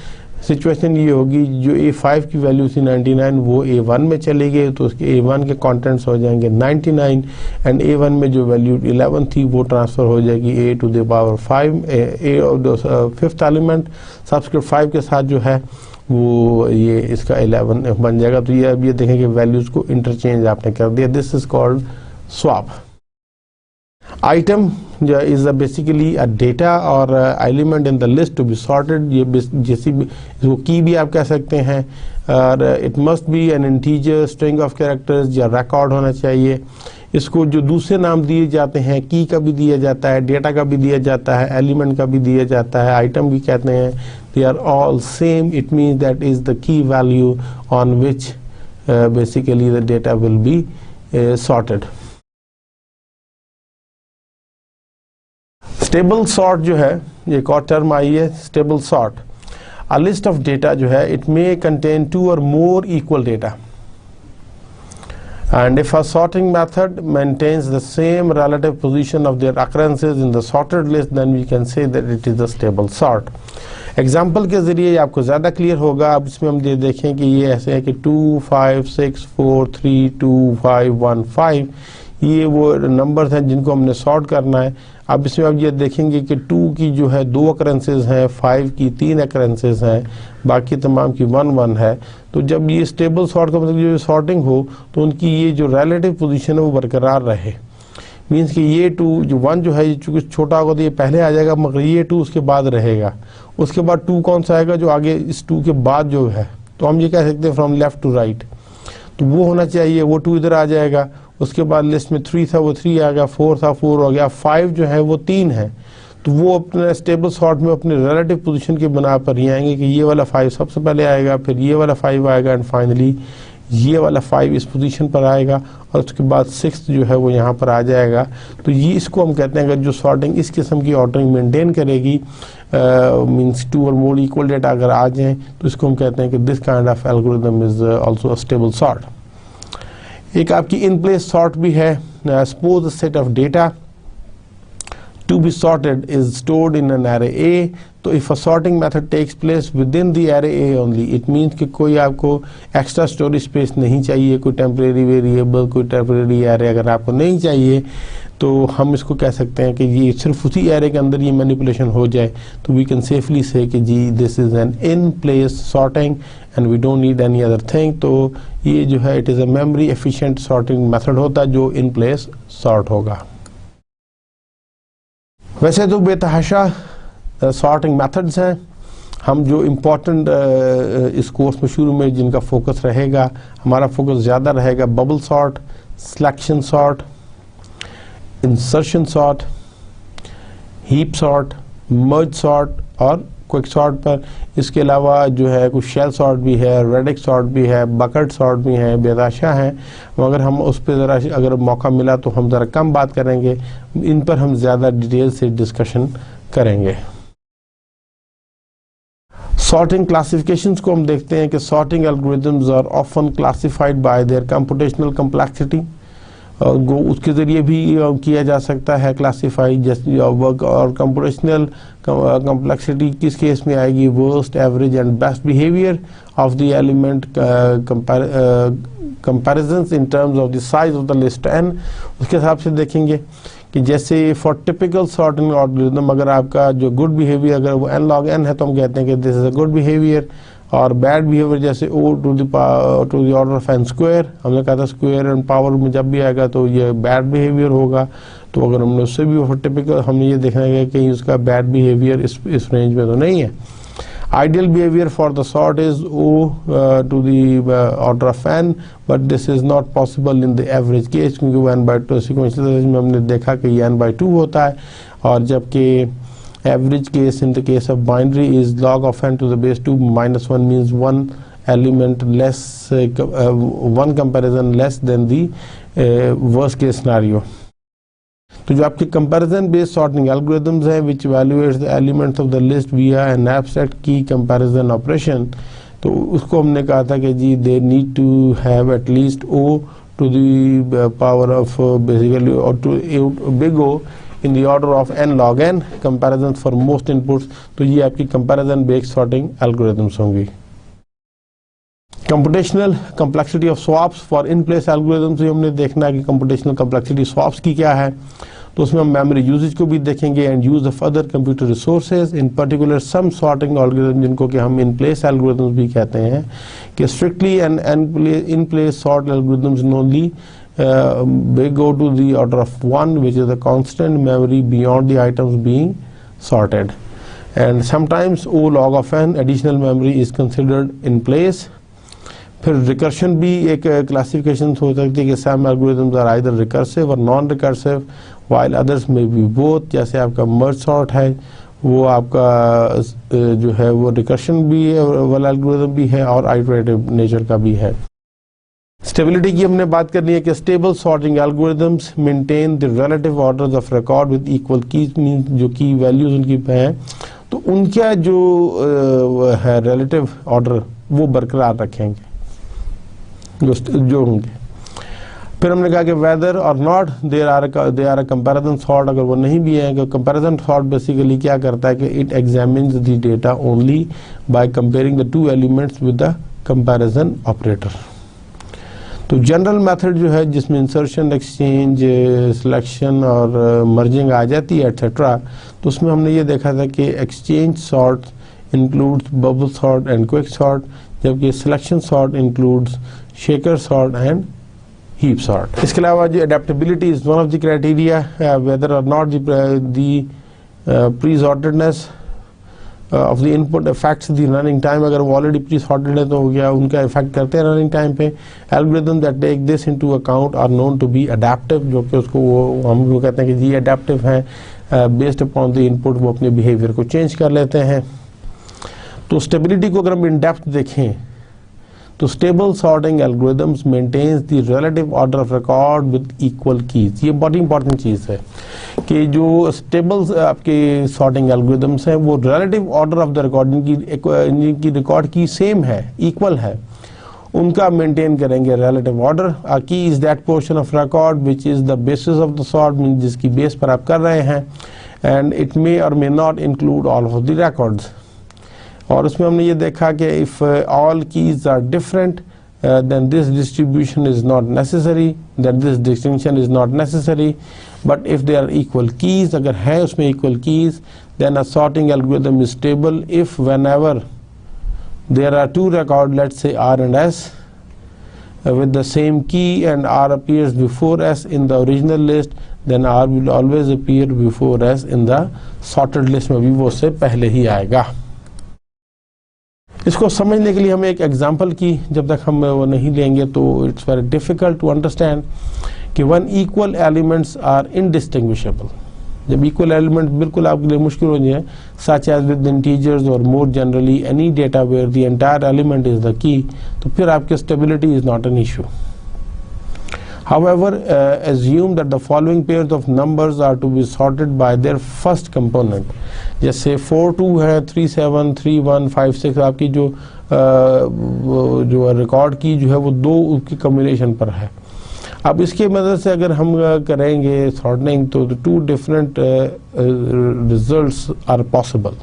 सिचुएशन ये होगी जो a5 की वैल्यू थी 99 वो a1 में चली गई, तो उसके a1 के कंटेंट्स हो जाएंगे 99 एंड a1 में जो वैल्यू 11 थी वो ट्रांसफ़र हो जाएगी a to the power 5, fifth element subscript 5 के साथ जो है वो ये इसका 11 बन जाएगा। तो ये अब ये देखें कि वैल्यूज़ को इंटरचेंज आपने कर दिया, this is called swap. Item is basically a data or element in the list to be sorted, ये जैसी इसको की भी आप कह सकते हैं, और it must be an integer string of characters या record होना चाहिए। इसको जो दूसरे नाम दिए जाते हैं, की का भी दिया जाता है, डेटा का भी दिया जाता है, एलिमेंट का भी दिया जाता है, आइटम भी कहते हैं, they are all same, it means that is the key value on which basically the data will be sorted। Stable sort जो है एक और टर्म आई है, stable sort. A list of data जो है it may contain 2 or more equal data, and if a sorting method maintains the same relative position of their occurrences in the sorted list then we can say that it is a stable sort। Example के ज़रिए आपको ज़्यादा clear होगा। अब इसमें हम ये देखें कि ये ऐसे है कि 2 5 6 4 3 2 5 1 5, ये वो नंबर्स हैं जिनको हमने सॉर्ट करना है। अब इसमें आप ये देखेंगे कि 2 की जो है 2 अकरेंसेस हैं, 5 की 3 अकरेंसेस हैं, बाकी तमाम की 1 1 है। तो जब ये स्टेबल सॉर्ट का मतलब जो सॉर्टिंग हो तो उनकी ये जो रिलेटिव पोजीशन है वो बरकरार रहे। मींस कि ये 2 जो 1 जो है ये चूँकि छोटा होगा तो ये पहले आ जाएगा, मगर ये 2 उसके बाद रहेगा। उसके बाद 2 कौन सा आएगा जो आगे इस 2 के बाद जो है, तो हम ये कह सकते हैं फ्रॉम लेफ्ट टू राइट, तो वो होना चाहिए, वो 2 इधर आ जाएगा। उसके बाद लिस्ट में 3 था वो 3 आ गया, 4 था 4 हो गया, 5 जो है वो 3 है, तो वो अपने स्टेबल सॉर्ट में अपने रिलेटिव पोजीशन की बना पर ही आएंगे कि ये वाला 5 सबसे पहले आएगा, फिर ये वाला 5 आएगा एंड फाइनली ये वाला 5 इस पोजीशन पर आएगा और उसके बाद 6 जो है वो यहाँ पर आ जाएगा। तो ये इसको हम कहते हैं अगर जो सॉर्टिंग इस किस्म की ऑर्डरिंग मेंटेन करेगी, मींस 2 और मोर इक्वल डेटा अगर आ जाएँ तो इसको हम कहते हैं कि this kind of algorithm is also a stable sort. एक आपकी इन प्लेस सॉर्ट भी है। Suppose set of data to be sorted is stored in an array A, तो if a sorting method takes place within the array A only, it means कि कोई आपको extra storage space नहीं चाहिए, कोई temporary variable, कोई temporary array अगर आपको नहीं चाहिए तो हम इसको कह सकते हैं कि ये सिर्फ उसी एरे के अंदर ये मैनिपुलेशन हो जाए, तो वी कैन सेफली से कि जी this is an in place sorting and we don't need any other thing. तो ये जो है it is a memory efficient sorting method होता है जो इन प्लेस सॉर्ट होगा। वैसे तो बेतहाशा सॉर्टिंग मेथड्स हैं, हम जो इम्पोर्टेंट इस कोर्स में शुरू में जिनका फोकस रहेगा, हमारा फोकस ज़्यादा रहेगा bubble sort, selection sort, insertion sort, heap sort, merge sort और क्विक सॉर्ट पर। इसके अलावा जो है कुछ शेल सॉर्ट भी है, रेडिक्स सॉर्ट भी है, बकेट सॉर्ट भी है, बेदाशा हैं, मगर हम उस पर ज़रा अगर मौका मिला तो हम ज़रा कम बात करेंगे, इन पर हम ज़्यादा डिटेल से डिस्कशन करेंगे। सॉर्टिंग क्लासिफिकेशंस को हम देखते हैं कि sorting algorithms are often classified by their computational complexity, उसके ज़रिए भी किया जा सकता है क्लासीफाई, जैसे वर्क और कंप्यूटेशनल कम्प्लेक्सिटी किस केस में आएगी, worst, average and best behaviour of the element, comparisons in terms of the size of the list n, उसके हिसाब से देखेंगे कि जैसे फॉर टिपिकल सॉर्टिंग एल्गोरिथम अगर आपका जो गुड बिहेवियर अगर वो n log n है तो हम कहते हैं कि this is a good behaviour, और बैड बिहेवियर जैसे o to the order of n square, हमने कहा था स्क्वायर एंड पावर में जब भी आएगा तो ये बैड बिहेवियर होगा। तो अगर हमने उससे भी टिपिकल हमने ये देखना है कि कहीं उसका बैड बिहेवियर इस रेंज में तो नहीं है। Ideal behavior for the sort is O to the order of n, but this is not possible in the average case क्योंकि वो n by 2 sequential में हमने देखा कि ये n by 2 होता है, और जबकि average case in the case of binary is log of n to the base 2 minus 1 means one element less, one comparison less than the worst case scenario। तो जो आपके कंपैरिजन बेस्ड सॉर्टिंग एल्गोरिथम्स हैं which evaluates the elements of the list via an abstract key comparison operation, तो उसको हमने कहा था कि जी they need to have at least O to the power of basically और to big O in the order of n log n comparison for most inputs. तो ये आपकी कंपैरिजन बेस्ड सॉर्टिंग एल्गोरिथम्स होंगी। Computational complexity of swaps for in place algorithms, हमने देखना है कि computational complexity swaps की क्या है, तो उसमें हम मेमोरी यूजेज को भी देखेंगे and use of other computer resources, in particular some sorting algorithm जिनको कि हम इन प्लेस एल्गोरिथम्स भी कहते हैं, कि strictly and in place sort algorithms only they go to the order of 1 which is the constant memory beyond the items being sorted, and sometimes O log of n additional memory is considered in place। फिर recursion भी एक classification हो सकती है कि सम algorithms are either recursive और non recursive while others में B both, जैसे आपका मर्ज सॉर्ट है वो आपका जो है वो रिकर्शन भी है वाला एल्गोरिथम भी है और आइटरेटिव नेचर का भी है। स्टेबिलिटी की हमने बात करनी है कि stable sorting algorithms maintain the relative orders of record with equal keys, means जो की वैल्यूज उनकी हैं तो उनका जो है रिलेटिव ऑर्डर वो बरकरार रखेंगे जो होंगे। फिर हमने कहा कि वेदर और not they are a comparison sort, अगर वो नहीं भी है, कंपैरिजन सॉर्ट बेसिकली क्या करता है कि it examines the data only by comparing the two elements with the comparison operator. तो जनरल मेथड जो है जिसमें इंसर्शन, एक्सचेंज, सिलेक्शन और मर्जिंग आ जाती है एटसेट्रा, तो उसमें हमने ये देखा था कि exchange sort includes bubble sort and quick sort, जबकि selection sort includes shaker sort and heap sort. इसके अलावा जो adaptability is one of the criteria whether और not the pre sortedness of the input affects the running time, अगर वो already pre sorted है तो हो गया, उनका इफेक्ट करते हैं रनिंग टाइम पे। Algorithm that take this into account are known to be adaptive, जो कि उसको वो हम वो कहते हैं कि जी अडेप्टिव हैं, बेस्ड अपॉन द इनपुट वो अपने बिहेवियर को चेंज कर लेते हैं। तो स्टेबिलिटी को अगर हम इन डेप्थ देखें तो stable sorting algorithms maintains the relative order of record with equal keys. ये बहुत इंपॉर्टेंट चीज़ है कि जो स्टेबल आपके सॉर्टिंग एल्गोरिथम्स हैं वो relative order of the record इनकी रिकॉर्ड की सेम है, इक्वल है, उनका मेंटेन करेंगे relative order. A key is that portion of record which is the basis of the sort, mean जिसकी बेस पर आप कर रहे हैं, and it may or may not include all of the records. और उसमें हमने ये देखा कि if all keys are different then this distribution is not necessary, that this distinction is not necessary, but if they are equal keys, अगर है उसमें equal keys, then a sorting algorithm is stable if whenever there are two records, let's say R and S, with the same key and R appears before S in the original list, then R will always appear before S in the sorted list में भी वो उससे पहले ही आएगा। इसको समझने के लिए हमें एक एग्जांपल की जब तक हम वो नहीं लेंगे तो it's very difficult to understand कि one equal elements are indistinguishable. जब इक्वल एलिमेंट बिल्कुल आपके लिए मुश्किल हो जाए, such as with integers or more generally any data where the entire element is the key, तो फिर आपकी stability is not an issue. However, assume that the following pairs of numbers are to be sorted by their first component. जैसे 4 2 है, 3 7 3 1 5 6 आपकी जो record की जो है वो दो उसकी कम्बिनेशन पर है। अब इसके मदद से अगर हम करेंगे सॉर्टिंग तो 2 different results are possible.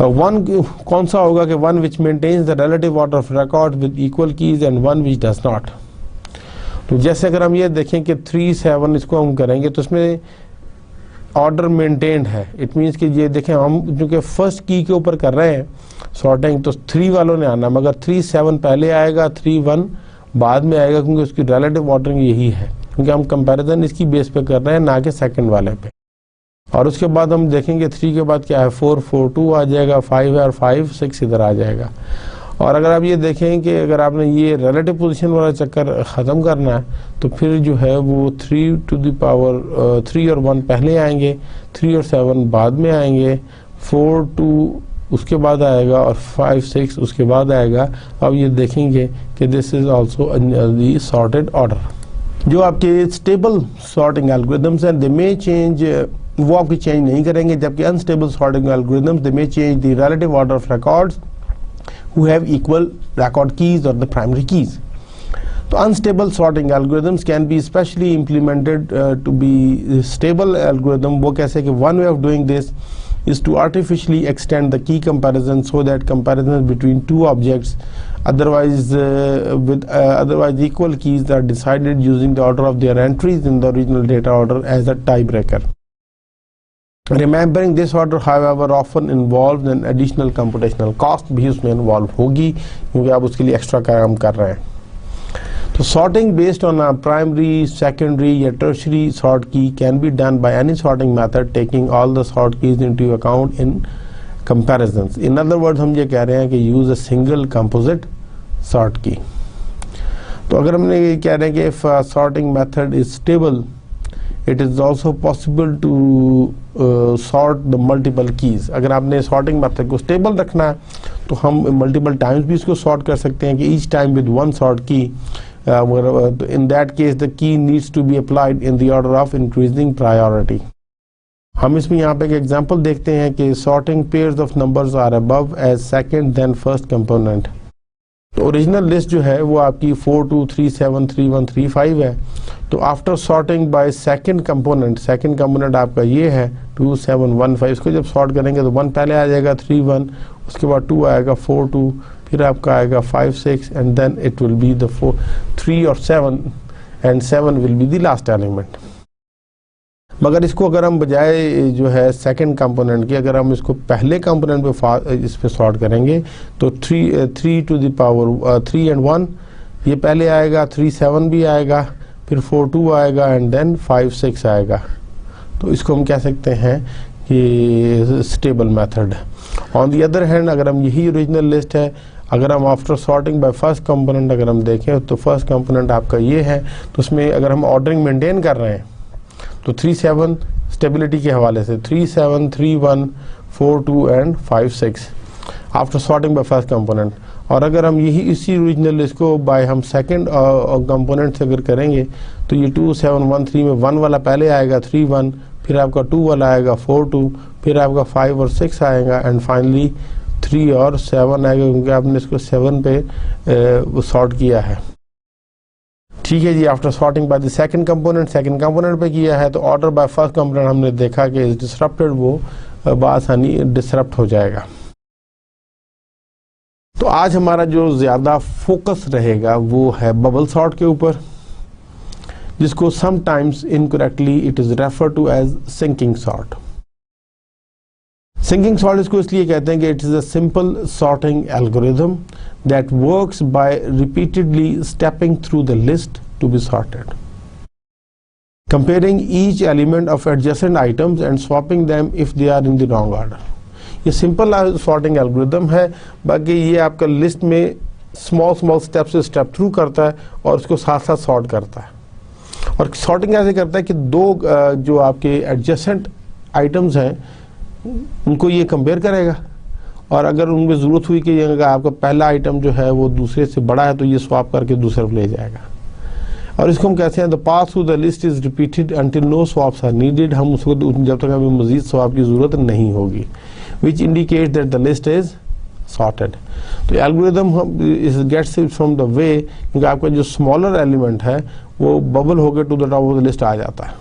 One कौन सा होगा कि one which maintains the relative order of record with equal keys and one which does not. तो जैसे अगर हम ये देखें कि 3 7 इसको हम करेंगे तो इसमें ऑर्डर मेंटेन्ड है। इट मीन्स कि ये देखें हम क्योंकि फर्स्ट की के ऊपर कर रहे हैं सॉर्टिंग तो 3 वालों ने आना, मगर 3 7 पहले आएगा, 3 1 बाद में आएगा, क्योंकि उसकी रिलेटिव ऑर्डरिंग यही है, क्योंकि हम कंपैरिजन इसकी बेस पे कर रहे हैं ना कि सेकंड वाले पे। और उसके बाद हम देखेंगे 3 के बाद क्या है, 4 4 2 आ जाएगा, 5 है और 5 6 इधर आ जाएगा। और अगर आप ये देखें कि अगर आपने ये रिलेटिव पोजीशन वाला चक्कर ख़त्म करना है तो फिर जो है वो 3 टू द पावर 3 और 1 पहले आएंगे, 3 और 7 बाद में आएंगे, 4 2 उसके बाद आएगा और 5 6 उसके बाद आएगा। अब ये देखेंगे कि this is also the sorted order. जो आपके स्टेबल सॉर्टिंग एल्गोरिथम्स हैं दे मे चेंज, वो आपकी चेंज नहीं करेंगे, जबकि unstable sorting algorithms they may change the relative order of records who have equal record keys or the primary keys. So unstable sorting algorithms can be specially implemented to be stable algorithm. वो कैसे कि one way of doing this is to artificially extend the key comparison so that comparisons between two objects otherwise otherwise equal keys are decided using the order of their entries in the original data order as a tiebreaker. Remembering this order however often involves an additional computational cost भी उसमें involve होगी, क्योंकि आप उसके लिए extra काम कर रहे हैं। तो sorting based on a primary, secondary या tertiary sort key can be done by any sorting method taking all the sort keys into account in comparisons. In other words हम ये कह रहे हैं कि use a single composite sort key. तो अगर हमने ये कह रहे हैं कि if a sorting method is stable it is also possible to sort the multiple keys. अगर आपने sorting method को stable रखना है तो हम multiple times भी इसको sort कर सकते हैं कि each time with one sort key. In that case the key needs to be applied in the order of increasing priority. हम इसमें यहाँ पे एक एग्जाम्पल देखते हैं कि sorting pairs of numbers are above as second then first component. तो original list जो है वो आपकी 4 2 3 7 3 1 3 5 है। तो after sorting by second component आपका ये है 2 7 1 5। इसको जब सॉर्ट करेंगे तो 1 पहले आ जाएगा, 3 1, उसके बाद 2 आएगा, 4 2, फिर आपका आएगा 5 6 and then it will be the 4 3 और 7 and 7 will be the last element. मगर इसको अगर हम बजाय जो है सेकंड कंपोनेंट की अगर हम इसको पहले कंपोनेंट पे इस पे सॉर्ट करेंगे तो 3 टू द पावर 3 एंड 1 ये पहले आएगा, 3 7 भी आएगा, फिर 4 2 आएगा एंड देन 5 6 आएगा। तो इसको हम कह सकते हैं कि स्टेबल मेथड है। ऑन दी अदर हैंड अगर हम यही ओरिजिनल लिस्ट है, अगर हम after sorting by first component अगर हम देखें तो फर्स्ट कंपोनेंट आपका ये है, तो उसमें अगर हम ऑर्डरिंग मेंटेन कर रहे हैं तो 3 7 स्टेबिलिटी के हवाले से 3 7 3 1 4 2 and 5 6 after sorting by first component. और अगर हम यही इसी ओरिजिनल लिस्ट को बाय हम सेकंड कंपोनेंट से अगर करेंगे तो ये 2 7 1 3 में 1 वाला पहले आएगा, 3 1, फिर आपका 2 वाला आएगा, 4 2, फिर आपका 5 और 6 आएगा एंड फाइनली 3 और 7 आएगा, क्योंकि आपने इसको 7 पे सॉर्ट किया है। ठीक है जी। After sorting by the second component पे किया है तो ऑर्डर बाय फर्स्ट कंपोनेंट हमने देखा कि इज डिसरप्टेड, वो बआसानी डिसरप्ट हो जाएगा। तो आज हमारा जो ज़्यादा फोकस रहेगा वो है बबल सॉर्ट के ऊपर, जिसको sometimes incorrectly it is refer to as sinking sort. Sinking sort इसको इसलिए कहते हैं कि it is a simple sorting algorithm that works by repeatedly stepping through the list to be sorted, comparing each element of adjacent items and swapping them if they are in the wrong order. ये simple sorting algorithm है, बाकी ये आपका list में small step से step through करता है और उसको साथ साथ सॉर्ट करता है। और सॉर्टिंग ऐसे करता है कि दो जो आपके एडजेसेंट आइटम्स हैं उनको ये कंपेयर करेगा, और अगर उनमें ज़रूरत हुई कि अगर आपका पहला आइटम जो है वो दूसरे से बड़ा है तो ये स्वैप करके दूसरे को ले जाएगा। और इसको हम कहते हैं the path through the list is repeated until no swaps are needed, हम उसको जब तक हमें मजीद स्वैप की जरूरत नहीं होगी, which indicate that the list is sorted. तो algorithm gets it from the way, क्योंकि आपका जो स्मॉलर एलिमेंट है वो बबल होकर to the top of the list आ जाता है,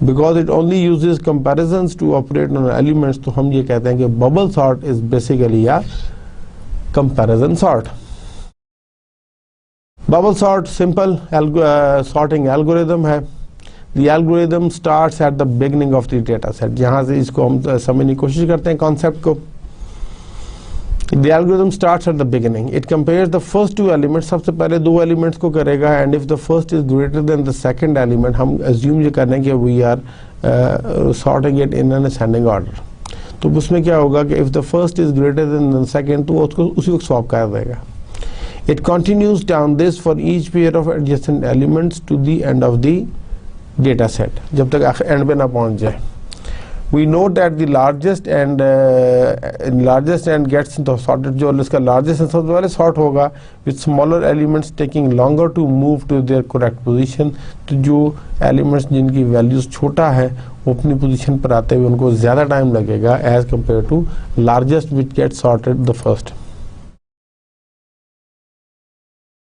because it only uses comparisons to operate on elements. तो हम ये कहते हैं कि बबल सॉर्ट इज बेसिकली या comparison sort. Bubble sort simple sorting algorithm है। The algorithm starts at the beginning of the data set। यहाँ से इसको हम समझने की कोशिश करते हैं कॉन्सेप्ट को। The algorithm starts at the beginning. It compares the first two elements। सबसे पहले दो एलिमेंट्स को करेगा, and if the first is greater than the second element, हम assume ये कर रहे हैं कि we are sorting it in an ascending order। तो उसमें क्या होगा कि if the first is greater than the second, तो उसको उसी वक्त स्वैप कर देगा। It continues down this for each pair of adjacent elements to the end of the data set, जब तक एंड पे ना पहुंच जाए। We note that the largest and gets sorted, जो इसका largest and सबसे पहले sort होगा, with smaller elements taking longer to move to their correct position। तो जो elements जिनकी values छोटा है वो अपनी position पर आते हुए उनको ज़्यादा टाइम लगेगा as compared to largest which gets sorted the first।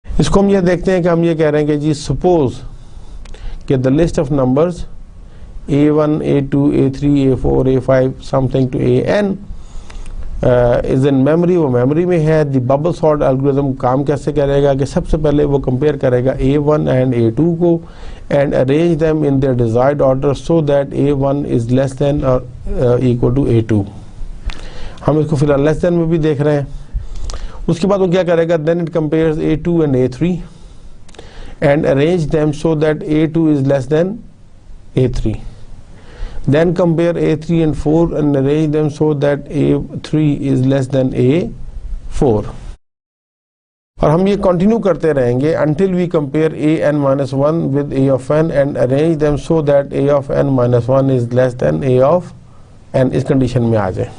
इसको हम ये देखते हैं कि हम ये कह रहे हैं कि जी suppose कि the list of numbers A1, A2, A3, A4, A5 something to AN is in memory, वो memory में है। the bubble sort algorithm काम कैसे करेगा कि सबसे पहले वो compare करेगा A1 and A2 को and arrange them in their desired order so that A1 is less than or equal to A2। हम इसको फिलहाल less than में भी देख रहे हैं। उसके बाद वो क्या करेगा, then it compares A2 and A3 and arrange them so that A2 is less than A3। Then compare A3 and 4 and arrange them so that A3 is less than A4। और हम ये कंटिन्यू करते रहेंगे until we compare an-1 with a of n and arrange them so that a of n-1 is less than a of n, इस condition में आ जाए।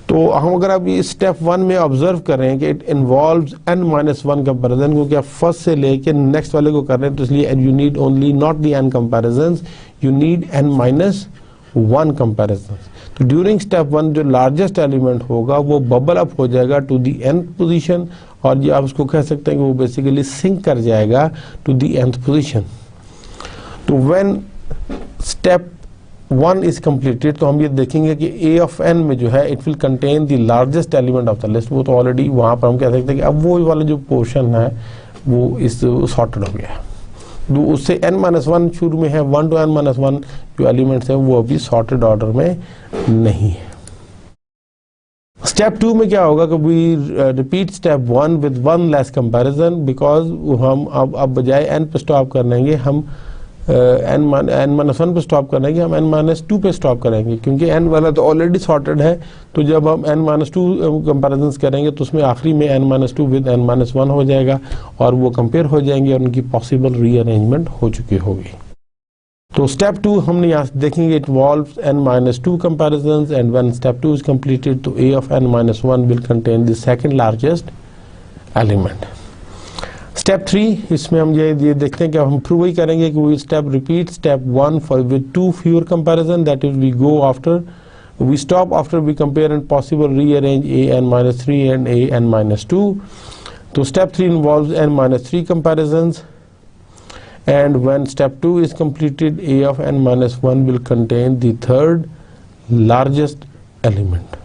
तो हम अगर आप ये स्टेप 1 में ऑब्जर्व करें कि इट इन्वॉल्व्स n-1 कंपैरिजन, क्योंकि आप फर्स्ट से लेके नेक्स्ट वाले को कर रहे हैं, तो इसलिए you need only not the n comparisons, you need n-1 comparisons. तो ड्यूरिंग स्टेप 1 जो लार्जेस्ट एलिमेंट होगा वो बबल अप हो जाएगा टू द nth पोजीशन, और ये आप उसको कह सकते हैं कि वो बेसिकली सिंक कर जाएगा टू द nth पोजीशन। तो व्हेन स्टेप 1 is completed, तो हम ये देखेंगे कि a of n में जो है it will contain the largest element of the list. वो तो ऑलरेडी वहाँ पर हम कह सकते हैं कि अब वो वाला जो पोर्शन है वो इस सॉर्टेड हो गया। तो उससे n-1 शुरू में है, 1 to n-1 जो एलिमेंट्स हैं वो अभी सॉर्टेड ऑर्डर में नहीं है। स्टेप 2 में क्या होगा कि we repeat step 1 with 1 less comparison, because हम अब बजाय n पे स्टॉप कर लेंगे, हम n-1 पे स्टॉप करेंगे, हम n-2 पे स्टॉप करेंगे, क्योंकि n वाला तो ऑलरेडी सॉर्टेड है। तो जब हम n-2 कंपैरिजंस करेंगे तो उसमें आखिरी में n-2 विद n-1 हो जाएगा और वो कंपेयर हो जाएंगे और उनकी पॉसिबल रीअरेंजमेंट हो चुकी होगी। तो स्टेप 2 हमने यहाँ देखेंगे it involves n-2 comparisons and when step 2 is completed तो a of n-1 will contain the second largest element. Step 3 इसमें हम ये देखते हैं कि हम प्रूव ही करेंगे कि we step repeat step 1 for with 2 fewer comparison, that is we go after we stop after we compare and possible rearrange an-3 and an-2। तो step 3 involves n-3 comparisons, and when step 2 is completed a of n-1 will contain the third largest element।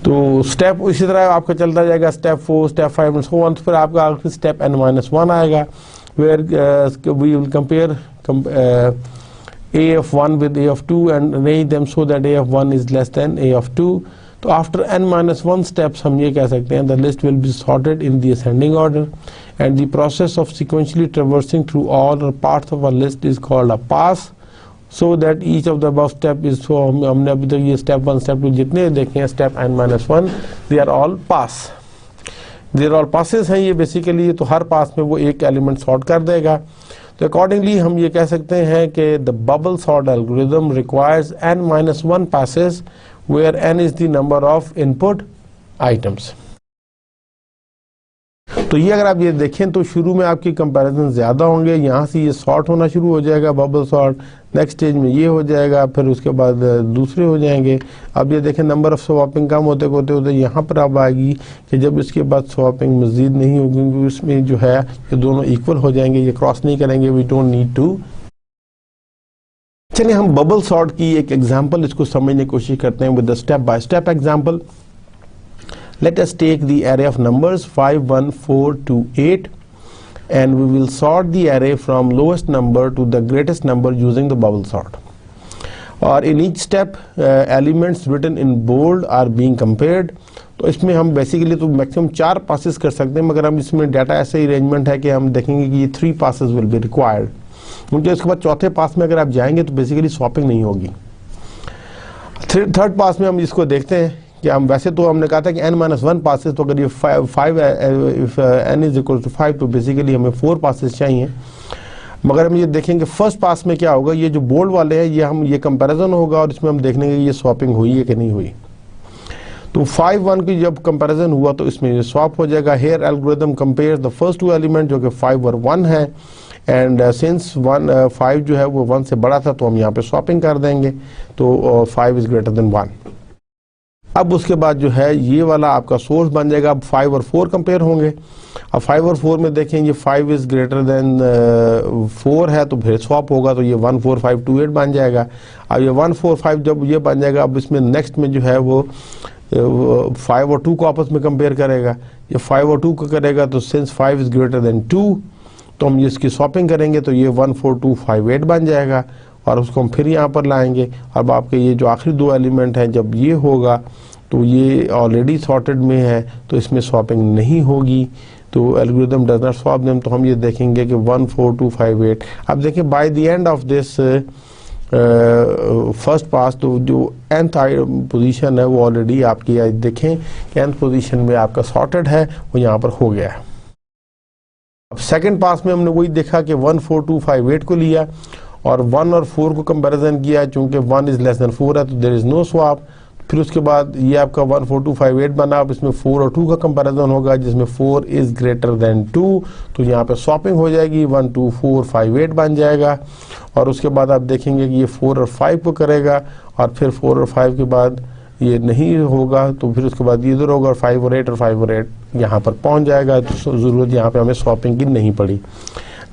तो step इसी तरह आपका चलता जाएगा, step 4 step 5 and so on. फिर आपका आखिरी स्टेप n-1 आएगा where we will compare a of 1 with a of 2 and arrange them so that a of 1 is less than a of 2। तो आफ्टर n-1 steps हम ये कह सकते हैं the list will be sorted in the ascending order and the process of sequentially traversing through all or parts of a list is called a pass, so that each of the above step is, so हमने अभी तक ये step 1 step 2 जितने देखे हैं step n-1 they are all pass, they are all passes हैं ये basically. तो हर पास में वो एक एलिमेंट सॉर्ट कर देगा। तो अकॉर्डिंगली हम ये कह सकते हैं कि the bubble sort algorithm requires n-1 passes where n is the number of input items। तो ये अगर आप ये देखें तो शुरू में आपकी कंपैरिजन ज़्यादा होंगे, यहाँ से ये सॉर्ट होना शुरू हो जाएगा, बबल सॉर्ट, नेक्स्ट स्टेज में ये हो जाएगा, फिर उसके बाद दूसरे हो जाएंगे। अब ये देखें नंबर ऑफ स्वैपिंग कम होते होते होते यहाँ पर अब आएगी कि जब इसके बाद स्वैपिंग मज़ीद नहीं होगी, क्योंकि उसमें जो है ये दोनों इक्वल हो जाएंगे, ये क्रॉस नहीं करेंगे, वी डोंट नीड टू। चलिए हम बबल सॉर्ट की एक एग्जांपल इसको समझने की कोशिश करते हैं with the step by step example. Let us take the array of numbers 5, 1, 4 to 8 and we will sort the array from lowest number to the greatest number using the bubble sort. Or in each step elements written in bold are being compared. तो इसमें हम basically तो maximum 4 passes कर सकते हैं, मगर हम इसमें डाटा ऐसे अरेंजमेंट है कि हम देखेंगे कि ये 3 पासेस विल बी रिक्वायर्ड, क्योंकि उसके बाद चौथे पास में अगर आप जाएंगे तो बेसिकली स्वैपिंग नहीं होगी। थर्ड पास में हम इसको देखते हैं कि हम वैसे तो हमने कहा था कि n-1 पासेस, तो अगर ये 5 if n is equal to 5 तो बेसिकली हमें 4 पासेस चाहिए। मगर हम ये देखेंगे फर्स्ट पास में क्या होगा, ये जो बोल्ड वाले हैं ये कंपैरिजन होगा और इसमें हम देख लेंगे कि ये स्वैपिंग हुई है कि नहीं हुई। तो 5, 1 की जब कंपैरिजन हुआ तो इसमें ये स्वैप हो जाएगा। Here algorithm compares the first 2 element जो कि 5 और 1 है, एंड सिंस 5 जो है वो 1 से बड़ा था तो हम यहाँ पे स्वैपिंग कर देंगे, तो 5 इज ग्रेटर देन 1। अब उसके बाद जो है ये वाला आपका सोर्स बन जाएगा। अब 5 और 4 कंपेयर होंगे। अब 5 और 4 में देखें ये 5 इज ग्रेटर देन 4 है तो फिर स्वैप होगा, तो ये 1 4 5 2 8 बन जाएगा। अब ये 1 4 5 जब ये बन जाएगा, अब इसमें नेक्स्ट में जो है वो 5 और 2 को आपस में कंपेयर करेगा। ये 5 और 2 को करेगा तो सिंस 5 इज ग्रेटर देन 2 तो हम इसकी स्वैपिंग करेंगे, तो ये 1 4 2 5 8 बन जाएगा और उसको हम फिर यहाँ पर लाएंगे। अब आपके ये जो आखिरी 2 एलिमेंट हैं जब ये होगा तो ये ऑलरेडी सॉर्टेड में है तो इसमें स्वैपिंग नहीं होगी, तो algorithm does not swap them. तो हम ये देखेंगे कि 1 4 2 5 8। अब देखें by the end of this first pass तो जो nth पोजीशन है वो ऑलरेडी आपकी देखें कि nth पोजीशन में आपका सॉर्टेड है, वो यहाँ पर हो गया है। अब सेकंड पास में हमने वही देखा कि 1 4 2 5 8 को लिया और 1 और 4 को कंपैरिजन किया, चूंकि 1 इज लेस देन 4 है तो देयर इज नो स्वैप। फिर उसके बाद ये आपका 1 4 2 5 8 बना। अब इसमें 4 और 2 का कंपैरिजन होगा जिसमें 4 इज ग्रेटर देन 2, तो यहाँ पे स्वैपिंग हो जाएगी, 1 2 4 5 8 बन जाएगा। और उसके बाद आप देखेंगे कि ये 4 और 5 को करेगा और फिर 4 और 5 के बाद ये नहीं होगा तो फिर उसके बाद ये इधर होगा और 5 और 8 और 5 और 8 यहाँ पर पहुँच जाएगा, तो ज़रूरत यहाँ पे हमें स्वैपिंग की नहीं पड़ी।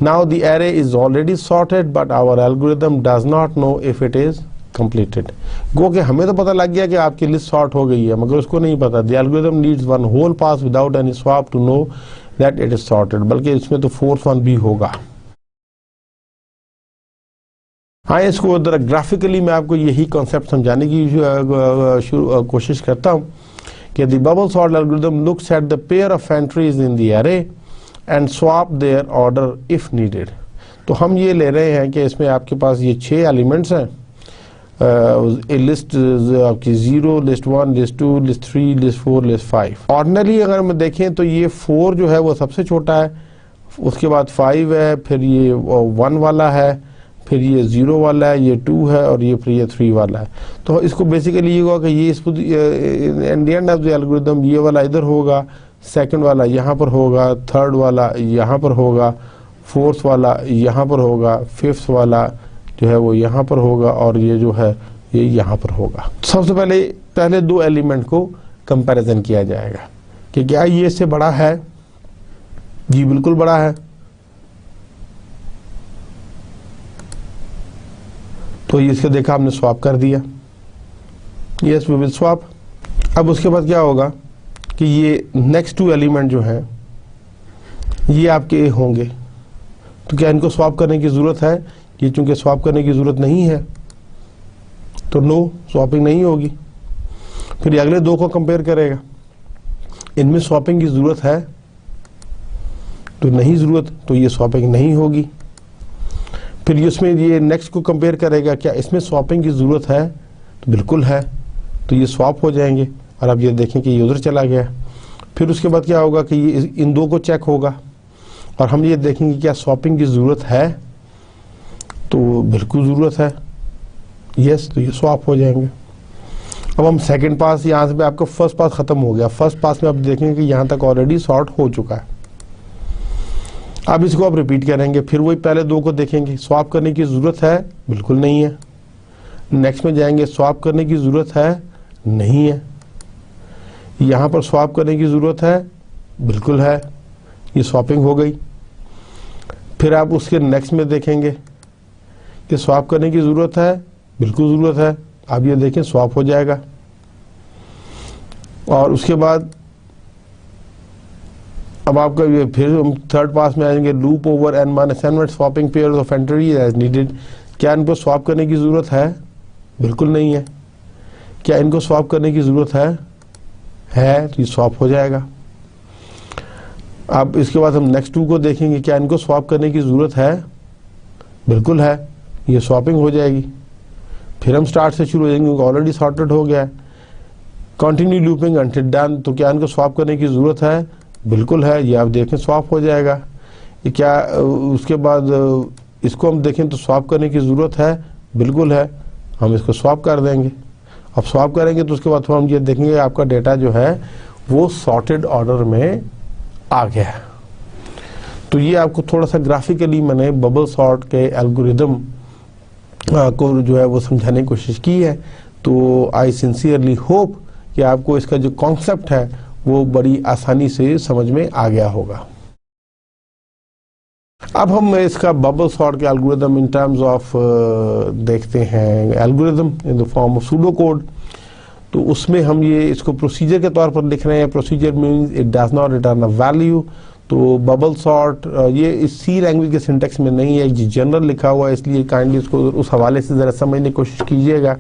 Now the array is already sorted but our algorithm does not know if it is completed. गो कि हमें तो पता लग गया कि आपकी लिस्ट सॉर्ट हो गई है, मगर उसको नहीं पता। The algorithm needs one whole pass without any swap to know that it is sorted. बल्कि इसमें तो फोर्थ वन भी होगा। हाँ, इसको जरा ग्राफिकली मैं आपको यही कॉन्सेप्ट समझाने की कोशिश करता हूँ कि the bubble sort algorithm looks at the pair of entries in the array and swap their order if needed. तो हम ये ले रहे हैं कि इसमें आपके पास ये 6 एलिमेंट्स हैं, लिस्ट आपकी 0, list 1, list 2, list 3, list 4, list 5। Ordinary अगर हम देखें तो ये 4 जो है वो सबसे छोटा है, उसके बाद 5 है, फिर ये 1 वाला है, फिर ये 0 वाला है, ये 2 है और ये फिर ये 3 वाला है। तो इसको बेसिकली ये होगा कि ये इस and the end of the algorithm ये वाला इधर होगा, सेकंड वाला यहाँ पर होगा, थर्ड वाला यहाँ पर होगा, फोर्थ वाला यहाँ पर होगा, फिफ्थ वाला जो है वो यहाँ पर होगा और ये जो है ये यहाँ पर होगा। सबसे पहले 2 एलिमेंट को कंपैरिजन किया जाएगा कि क्या ये इससे बड़ा है। जी बिल्कुल बड़ा है, तो इसके देखा हमने स्वैप कर दिया, यस वी विल स्वैप। अब उसके बाद क्या होगा कि ये नेक्स्ट 2 एलिमेंट जो हैं ये आपके होंगे, तो क्या इनको स्वैप करने की ज़रूरत है? ये चूंकि स्वैप करने की ज़रूरत नहीं है तो नो स्वैपिंग नहीं होगी। फिर ये अगले 2 को कंपेयर करेगा, इनमें स्वैपिंग की ज़रूरत है तो नहीं ज़रूरत, तो ये स्वैपिंग नहीं होगी। फिर इसमें ये नेक्स्ट को कंपेयर करेगा, क्या इसमें स्वैपिंग की ज़रूरत है? तो बिल्कुल है, तो ये स्वैप हो जाएंगे और आप ये देखें कि ये उधर चला गया। फिर उसके बाद क्या होगा कि ये इन 2 को चेक होगा और हम ये देखेंगे क्या स्वैपिंग की ज़रूरत है, तो बिल्कुल ज़रूरत है, यस, तो ये स्वैप हो जाएंगे। अब हम सेकंड पास, यहाँ से आपका फर्स्ट पास ख़त्म हो गया। फर्स्ट पास में आप देखेंगे कि यहाँ तक ऑलरेडी सॉर्ट हो चुका है, अब इसको आप रिपीट करेंगे, फिर वही पहले दो को देखेंगे, स्वैप करने की ज़रूरत है, बिल्कुल नहीं है। नेक्स्ट में जाएंगे, स्वैप करने की ज़रूरत है, नहीं है। यहाँ पर स्वैप करने की ज़रूरत है, बिल्कुल है, ये स्वैपिंग हो गई। फिर आप उसके नेक्स्ट में देखेंगे कि स्वैप करने की ज़रूरत है, बिल्कुल ज़रूरत है, आप ये देखें स्वैप हो जाएगा। और उसके बाद अब आपका ये फिर हम थर्ड पास में आएंगे, loop over n minus n swapping pairs of entry as needed. क्या इनको स्वैप करने की ज़रूरत है? बिल्कुल नहीं है। क्या इनको स्वैप करने की ज़रूरत है तो ये स्वैप हो जाएगा। अब इसके बाद हम नेक्स्ट टू को देखेंगे, क्या इनको स्वैप करने की ज़रूरत है? बिल्कुल है, ये स्वैपिंग हो जाएगी। फिर हम स्टार्ट से शुरू हो जाएंगे, ऑलरेडी सॉर्टेड हो गया है। कंटिन्यू लूपिंग अंटिल डन, तो क्या इनको स्वैप करने की ज़रूरत है? बिल्कुल है, ये आप देखें स्वैप हो जाएगा। ये क्या उसके बाद इसको हम देखें तो स्वैप करने की ज़रूरत है, बिल्कुल है, हम इसको स्वैप कर देंगे। अब स्वैप करेंगे तो उसके बाद हम ये देखेंगे आपका डेटा जो है वो सॉर्टेड ऑर्डर में आ गया। तो ये आपको थोड़ा सा ग्राफिकली मैंने बबल सॉर्ट के एल्गोरिदम को जो है वो समझाने की कोशिश की है। तो आई सिंसियरली होप कि आपको इसका जो कॉन्सेप्ट है वो बड़ी आसानी से समझ में आ गया होगा। अब हम इसका बबल सॉर्ट के एल्गोरिदम इन टर्म्स ऑफ देखते हैं, algorithm in the form of pseudo code. तो उसमें हम ये इसको प्रोसीजर के तौर पर लिख रहे हैं। Procedure means it does not return a value. तो बबल सॉर्ट ये इस सी लैंग्वेज के सिंटेक्स में नहीं है, ये जनरल लिखा हुआ है, इसलिए काइंडली इसको उस हवाले से ज़रा समझने की कोशिश कीजिएगा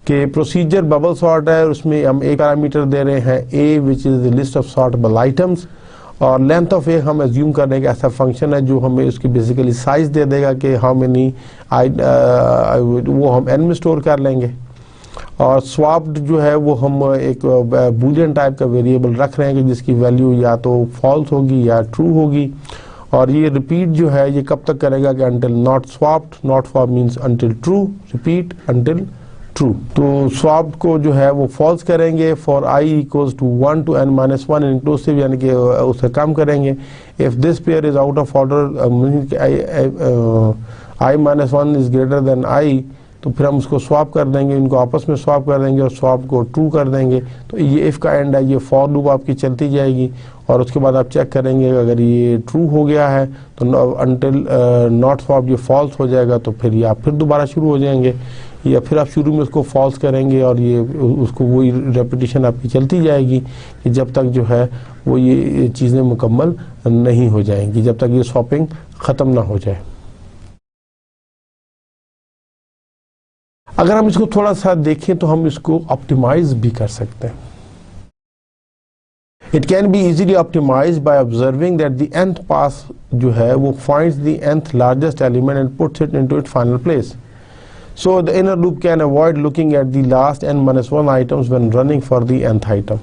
कि प्रोसीजर बबल सॉर्ट है। उसमें हम एक पैरामीटर दे रहे हैं A which is the list of sortable items, और लेंथ ऑफ ए हम एज्यूम करने का ऐसा फंक्शन है जो हमें उसकी बेसिकली साइज दे देगा कि हाउ मेनी वो हम एन में स्टोर कर लेंगे। और स्वैप्ड जो है वो हम एक बूलियन टाइप का वेरिएबल रख रहे हैं कि जिसकी वैल्यू या तो फॉल्स होगी या ट्रू होगी। और ये रिपीट जो है ये कब तक करेगा कि until not swapped, not swap means until true, repeat until true. तो स्वैप्ड को जो है वो फॉल्स करेंगे for i equals to 1 to n minus 1 inclusive, यानी कि उससे कम करेंगे। If this pair is out of order i minus 1 is greater than i, तो फिर हम उसको स्वैप कर देंगे, इनको आपस में स्वैप कर देंगे और स्वैप को ट्रू कर देंगे। तो ये इफ़ का एंड है, ये फॉर लूप आपकी चलती जाएगी। और उसके बाद आप चेक करेंगे अगर ये ट्रू हो गया है तो अंटिल नॉट स्वैप ये फॉल्स हो जाएगा, तो फिर ये आप फिर दोबारा शुरू हो जाएंगे, या फिर आप शुरू में उसको फॉल्स करेंगे और ये उसको वही रेपिटेशन आपकी चलती जाएगी कि जब तक जो है वो ये चीज़ें मुकम्मल नहीं हो जाएंगी, जब तक ये स्वैपिंग ख़त्म ना हो जाए। अगर हम इसको थोड़ा सा देखें तो हम इसको ऑप्टिमाइज भी कर सकते हैं। It can be easily optimize by observing that the nth pass जो है वो finds the nth largest element and puts it into it final place. So the inner loop can avoid looking at the last n-1 items when running for the nth item.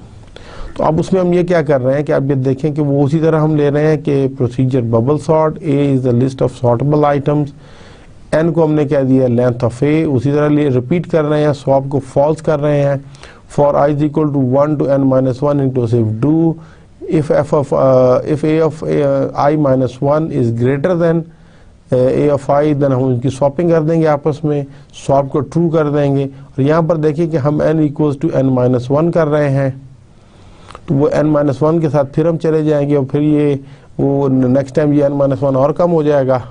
तो अब उसमें हम ये क्या कर रहे हैं कि आप ये देखें कि वो उसी तरह हम ले रहे हैं कि procedure bubble sort, a is the list of sortable items, n को हमने कह दिया लेंथ ऑफ a, उसी तरह लिए रिपीट कर रहे हैं, स्वैप को फॉल्स कर रहे हैं। For i is equal to 1 to n-1 inclusive do, if a of i minus 1 is greater than a of i, then हम उनकी स्वैपिंग कर देंगे, आपस में स्वैप को ट्रू कर देंगे। और यहाँ पर देखिए कि हम n इक्वल्स टू n-1 कर रहे हैं, तो वो n-1 के साथ फिर हम चले जाएंगे और फिर ये वो नेक्स्ट टाइम ये n-1 और कम हो जाएगा।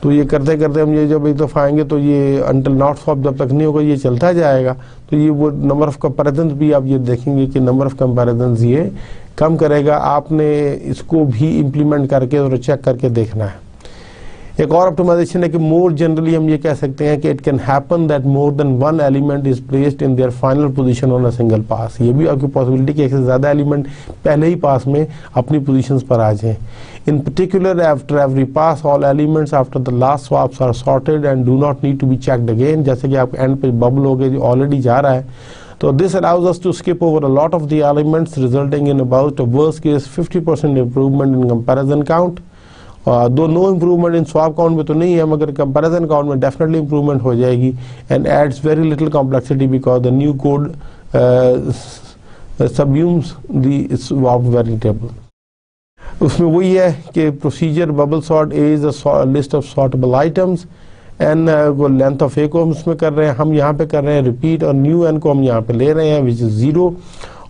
तो ये करते करते हम ये जब एक दफ़ा आएंगे तो ये अंटिल नॉट स्वैप जब तक नहीं होगा ये चलता जाएगा। तो ये वो नंबर ऑफ़ कंपैरिजन भी आप ये देखेंगे कि नंबर ऑफ़ कंपैरिजन ये कम करेगा। आपने इसको भी इम्प्लीमेंट करके और चेक करके देखना है। एक और ऑप्टिमाइजेशन है कि मोर जनरली हम ये कह सकते हैं कि it can happen that more than one element is placed in their final position on a single pass. ये भी आपकी पॉसिबिलिटी कि एक से ज़्यादा एलिमेंट पहले ही पास में अपनी पोजीशंस पर आ जाएं। In particular after every pass all elements after the last swaps are sorted and do not need to be checked again. जैसे कि आप एंड पे बबल हो गए जो ऑलरेडी जा रहा है, तो this allows us to skip over a lot of the elements resulting in about a worst case 50% improvement in comparison count. Though no improvement in swap count में तो नहीं है, मगर कंपैरिजन काउंट में डेफिनेटली इम्प्रूवमेंट हो जाएगी। And adds very little complexity because the new code subsumes the swap variable. उसमें वही है कि procedure bubble sort A is a list of sortable items, N को लेंथ ऑफ ए को हम उसमें कर रहे हैं, हम यहाँ पे कर रहे हैं रिपीट, और न्यू एन को हम यहाँ पे ले रहे हैं विच इज़ 0,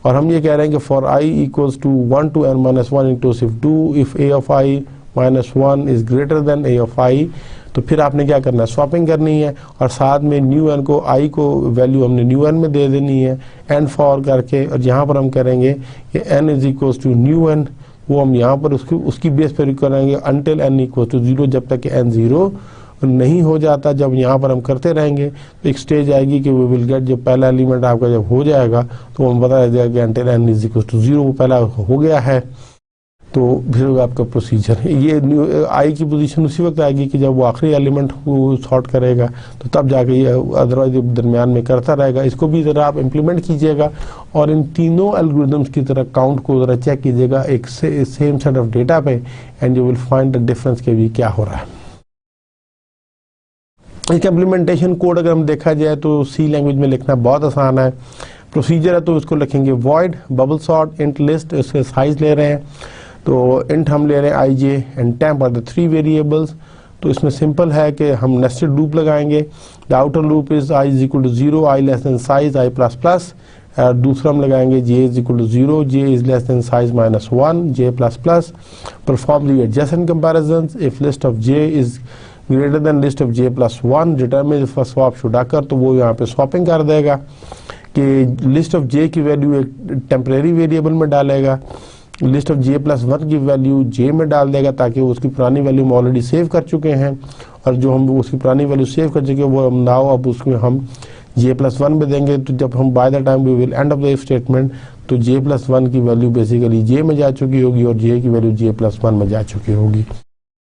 और हम ये कह रहे हैं कि for I equals to 1 to n minus 1 inclusive 2 if A of I minus 1 is greater than A of I, तो फिर आपने क्या करना है, स्वैपिंग करनी है, और साथ में न्यू एन को आई को वैल्यू हमने न्यू एन में दे देनी है एन फॉर करके, और यहाँ पर हम करेंगे कि n is equals to new n, वो हम यहाँ पर उसकी बेस पर करेंगे अनटिल एन इक्वल्स टू 0, जब तक कि एन 0 नहीं हो जाता। जब यहाँ पर हम करते रहेंगे तो एक स्टेज आएगी कि वी विल गेट, जब पहला एलिमेंट आपका जब हो जाएगा तो हम बता देगा कि until n is equals to 0 वो पहला हो गया है, तो फिर आपका प्रोसीजर ये आई की पोजीशन उसी वक्त आएगी कि जब वो आखिरी एलिमेंट को सॉर्ट करेगा, तो तब जाके ये, अदरवाइज दरमियान में करता रहेगा। इसको भी ज़रा आप इम्प्लीमेंट कीजिएगा और इन तीनों एल्गोरिदम्स की तरह काउंट को ज़रा चेक कीजिएगा एक सेम सेट ऑफ डेटा पे, and you will find the difference के भी क्या हो रहा है। इसका इम्प्लीमेंटेशन कोड अगर हम देखा जाए तो सी लैंग्वेज में लिखना बहुत आसान है। प्रोसीजर है तो इसको लिखेंगे void bubble sort int list, इसके साइज ले रहे हैं तो इंट हम ले रहे हैं I J and temp are the 3 variables. तो इसमें सिंपल है कि हम नेस्टेड लूप लगाएंगे। The outer loop is I is equal to 0, I less than size I plus plus, और दूसरा हम लगाएंगे J is equal to 0, J is less than size minus 1, J plus plus. Perform the adjacent comparisons if list of J is greater than list of J plus 1 determine if swap should occur, तो वो यहाँ पे swapping कर देगा कि list of जे की value एक temporary variable में डालेगा, लिस्ट ऑफ जे प्लस 1 की वैल्यू जे में डाल देगा, ताकि वो उसकी पुरानी वैल्यू हम ऑलरेडी सेव कर चुके हैं, और जो हम उसकी पुरानी वैल्यू सेव कर चुके हैं वो हम नाउ अब उसमें हम जे प्लस 1 में देंगे। तो जब हम by the time we will end of the if statement, तो जे प्लस 1 की वैल्यू बेसिकली जे में जा चुकी होगी और जे की वैल्यू जे प्लस 1 में जा चुकी होगी।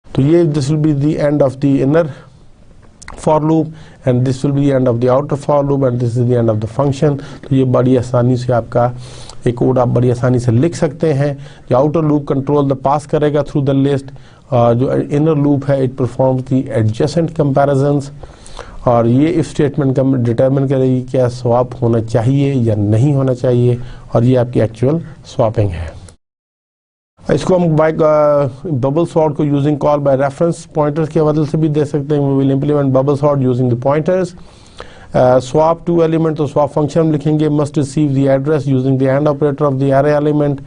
तो ये this will be the end of the inner for loop and this will be the end of the outer for loop and this is the end of the function. तो ये बड़ी आसानी से आपका एक कोड आप बड़ी आसानी से लिख सकते हैं। जो आउटर लूप कंट्रोल द पास करेगा थ्रू द लिस्ट, जो इनर लूप है it performs the adjacent comparisons, और ये इफ स्टेटमेंट का डिटरमिन करेगी क्या स्वैप होना चाहिए या नहीं होना चाहिए, और ये आपकी एक्चुअल स्वैपिंग है। इसको हम बाय बबल सॉर्ट को using call by reference pointers के बदल से भी दे सकते हैं। We will implement bubble sort using the pointers. Swap two element, तो स्वैप फंक्शन हम लिखेंगे must receive the address using the and operator of the array element,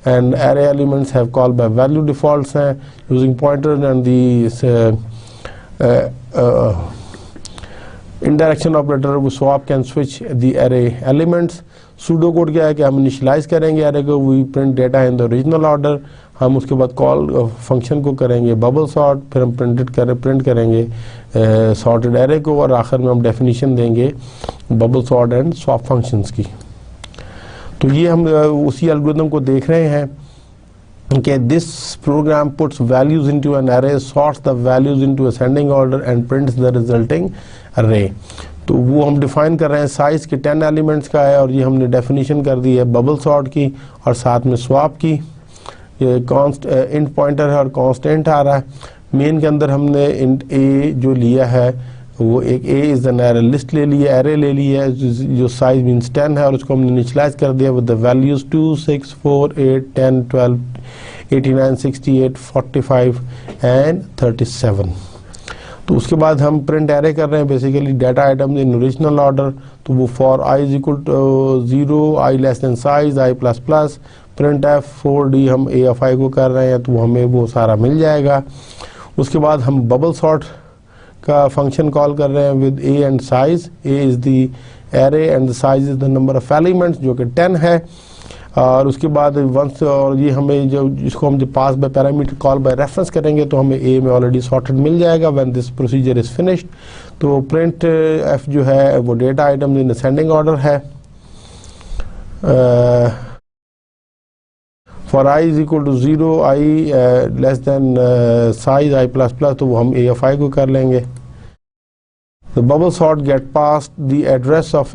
and array elements have call by value defaults हैं using pointer and the indirection operator वो swap can switch the array elements. Pseudo code क्या है कि हम initialize करेंगे array को, we print data in the original order, हम उसके बाद कॉल फंक्शन को करेंगे बबल सॉर्ट, फिर हम प्रिंट करेंगे सॉर्टेड एरे को, और आखिर में हम डेफिनेशन देंगे bubble sort and swap functions की। तो ये हम उसी एल्गोरिथम को देख रहे हैं कि this program puts values into an array, sorts the values into ascending order and prints the resulting array. तो वो हम डिफाइन कर रहे हैं साइज के 10 एलिमेंट्स का है, और ये हमने डेफिनेशन कर दी है बबल सॉर्ट की और साथ में स्वैप की। ये इंट पॉइंटर है और कांस्टेंट आ रहा है। मेन के अंदर हमने इंट ए जो लिया है वो एक ए इज एन एरे लिस्ट ले लिया, एरे ले लिया है जो साइज मीन्स 10 है, और उसको हमने इनिशियलाइज कर दिया विद द वैल्यूज 2, 6, 4, 8, 10, 12, 89, 68, 45 एंड 37। तो उसके बाद हम प्रिंट एरे कर रहे हैं basically data items in original order. तो वो for I is equal to 0, I less than size, I plus plus, print f 4D हम ए एफ आई को कर रहे हैं तो हमें वो सारा मिल जाएगा। उसके बाद हम बबल सॉर्ट का फंक्शन कॉल कर रहे हैं with A and size. A is the array and the size is the number of elements जो कि 10 है। और उसके बाद वंस, और ये हमें जो इसको हम जो pass by parameter call by reference करेंगे तो हमें ए में ऑलरेडी सॉर्टेड मिल जाएगा when this procedure is finished. तो प्रिंट एफ जो है वो data item in ascending order है। For I is equal to 0, I less than size I plus plus, तो वो हम ए एफ आई को कर लेंगे। The bubble sort get passed the address of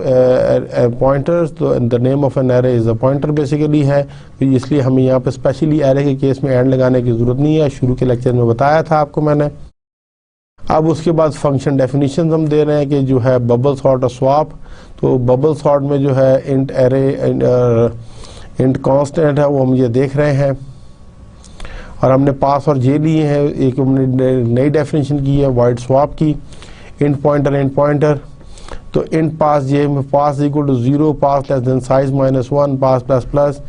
pointers, तो the name of an array is a pointer basically है, तो इसलिए हमें यहाँ पे स्पेशली array के केस में एंड लगाने की ज़रूरत नहीं है, शुरू के लेक्चर में बताया था आपको मैंने। अब उसके बाद फंक्शन डेफिनेशन हम दे रहे हैं कि जो है बबल सॉर्ट और स्वैप। तो बबल सॉर्ट में जो है इंट एरे इंट कांस्टेंट है वो हम ये देख रहे हैं, और हमने पास और जे लिए हैं। एक हमने नई डेफिनेशन की है वाइड स्वैप की, इंट पॉइंटर एंड पॉइंटर। तो इंट पास जे में pass equal to 0, pass less than size -1, pass plus plus,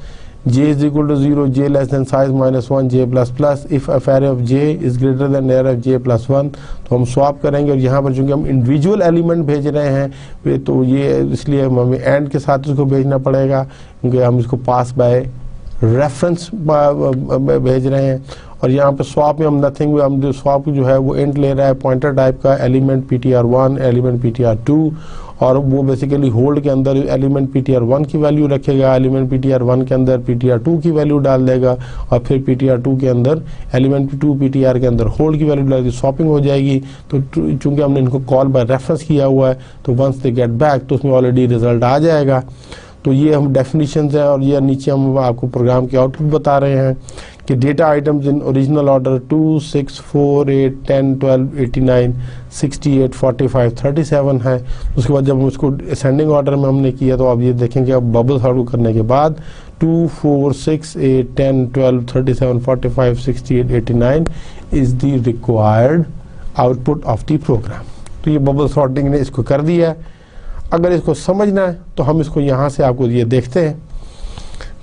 J is equal to 0, J less than size -1, J plus plus. If array of J is greater than array of J plus 1, तो हम swap करेंगे। और यहाँ पर चूंकि हम individual element भेज रहे हैं तो ये इसलिए हमें एंड के साथ इसको भेजना पड़ेगा, क्योंकि हम इसको पास बाय रेफरेंस भेज रहे हैं। और यहाँ पे स्वैप में हम नथिंग, हम जो स्वैप जो है वो इंट ले रहा है पॉइंटर टाइप का, एलिमेंट ptr1, एलिमेंट ptr2, और वो बेसिकली होल्ड के अंदर एलिमेंट ptr1 की वैल्यू रखेगा, एलिमेंट ptr1 के अंदर ptr2 की वैल्यू डाल देगा, और फिर ptr2 के अंदर एलिमेंट 2 ptr के अंदर होल्ड की वैल्यू डाल दी, स्वैपिंग हो जाएगी। तो चूंकि हमने इनको कॉल बाय रेफरेंस किया हुआ है, तो वंस दे गेट बैक तो उसमें ऑलरेडी रिजल्ट आ जाएगा। तो ये हम डेफिनेशंस हैं, और ये नीचे हम आपको प्रोग्राम के आउटपुट बता रहे हैं कि data items in original order 2, 6, 4, 8, 10, 12, 89, 68, 45, 37 है। उसके बाद जब हम उसको असेंडिंग ऑर्डर में हमने किया, तो आप ये देखेंगे अब बबल सॉल्व करने के बाद 2, 4, 6, 8, 10, 12, 37, 45, 68, 89 is the required output of the program. तो ये बबल सॉर्टिंग ने इसको कर दिया है। अगर इसको समझना है तो हम इसको यहाँ से आपको ये देखते हैं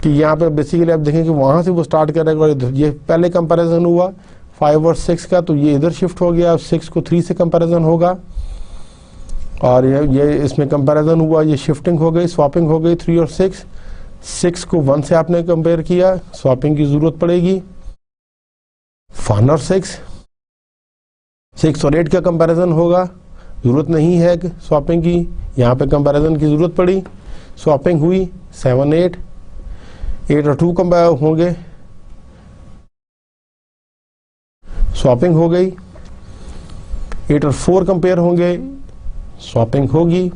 कि यहाँ पे बेसिकली आप देखें कि वहाँ से वो स्टार्ट करेगा, और ये पहले कंपैरिजन हुआ 5 और 6 का, तो ये इधर शिफ्ट हो गया। अब 6 को 3 से कंपैरिजन होगा, और ये इसमें कंपैरिजन हुआ, ये शिफ्टिंग हो गई, स्वैपिंग हो गई 3 और 6। 6 को 1 से आपने कंपेयर किया, स्वैपिंग की जरूरत पड़ेगी। 1 और 6 और 8 का कंपैरिजन होगा, जरूरत नहीं है स्वैपिंग की, यहाँ पे कंपैरिजन की जरूरत पड़ी, स्वैपिंग हुई। 7, 8 और 2 कंपेयर होंगे, स्वैपिंग हो गई। 8 और 4 कंपेयर होंगे, स्वैपिंग होगी।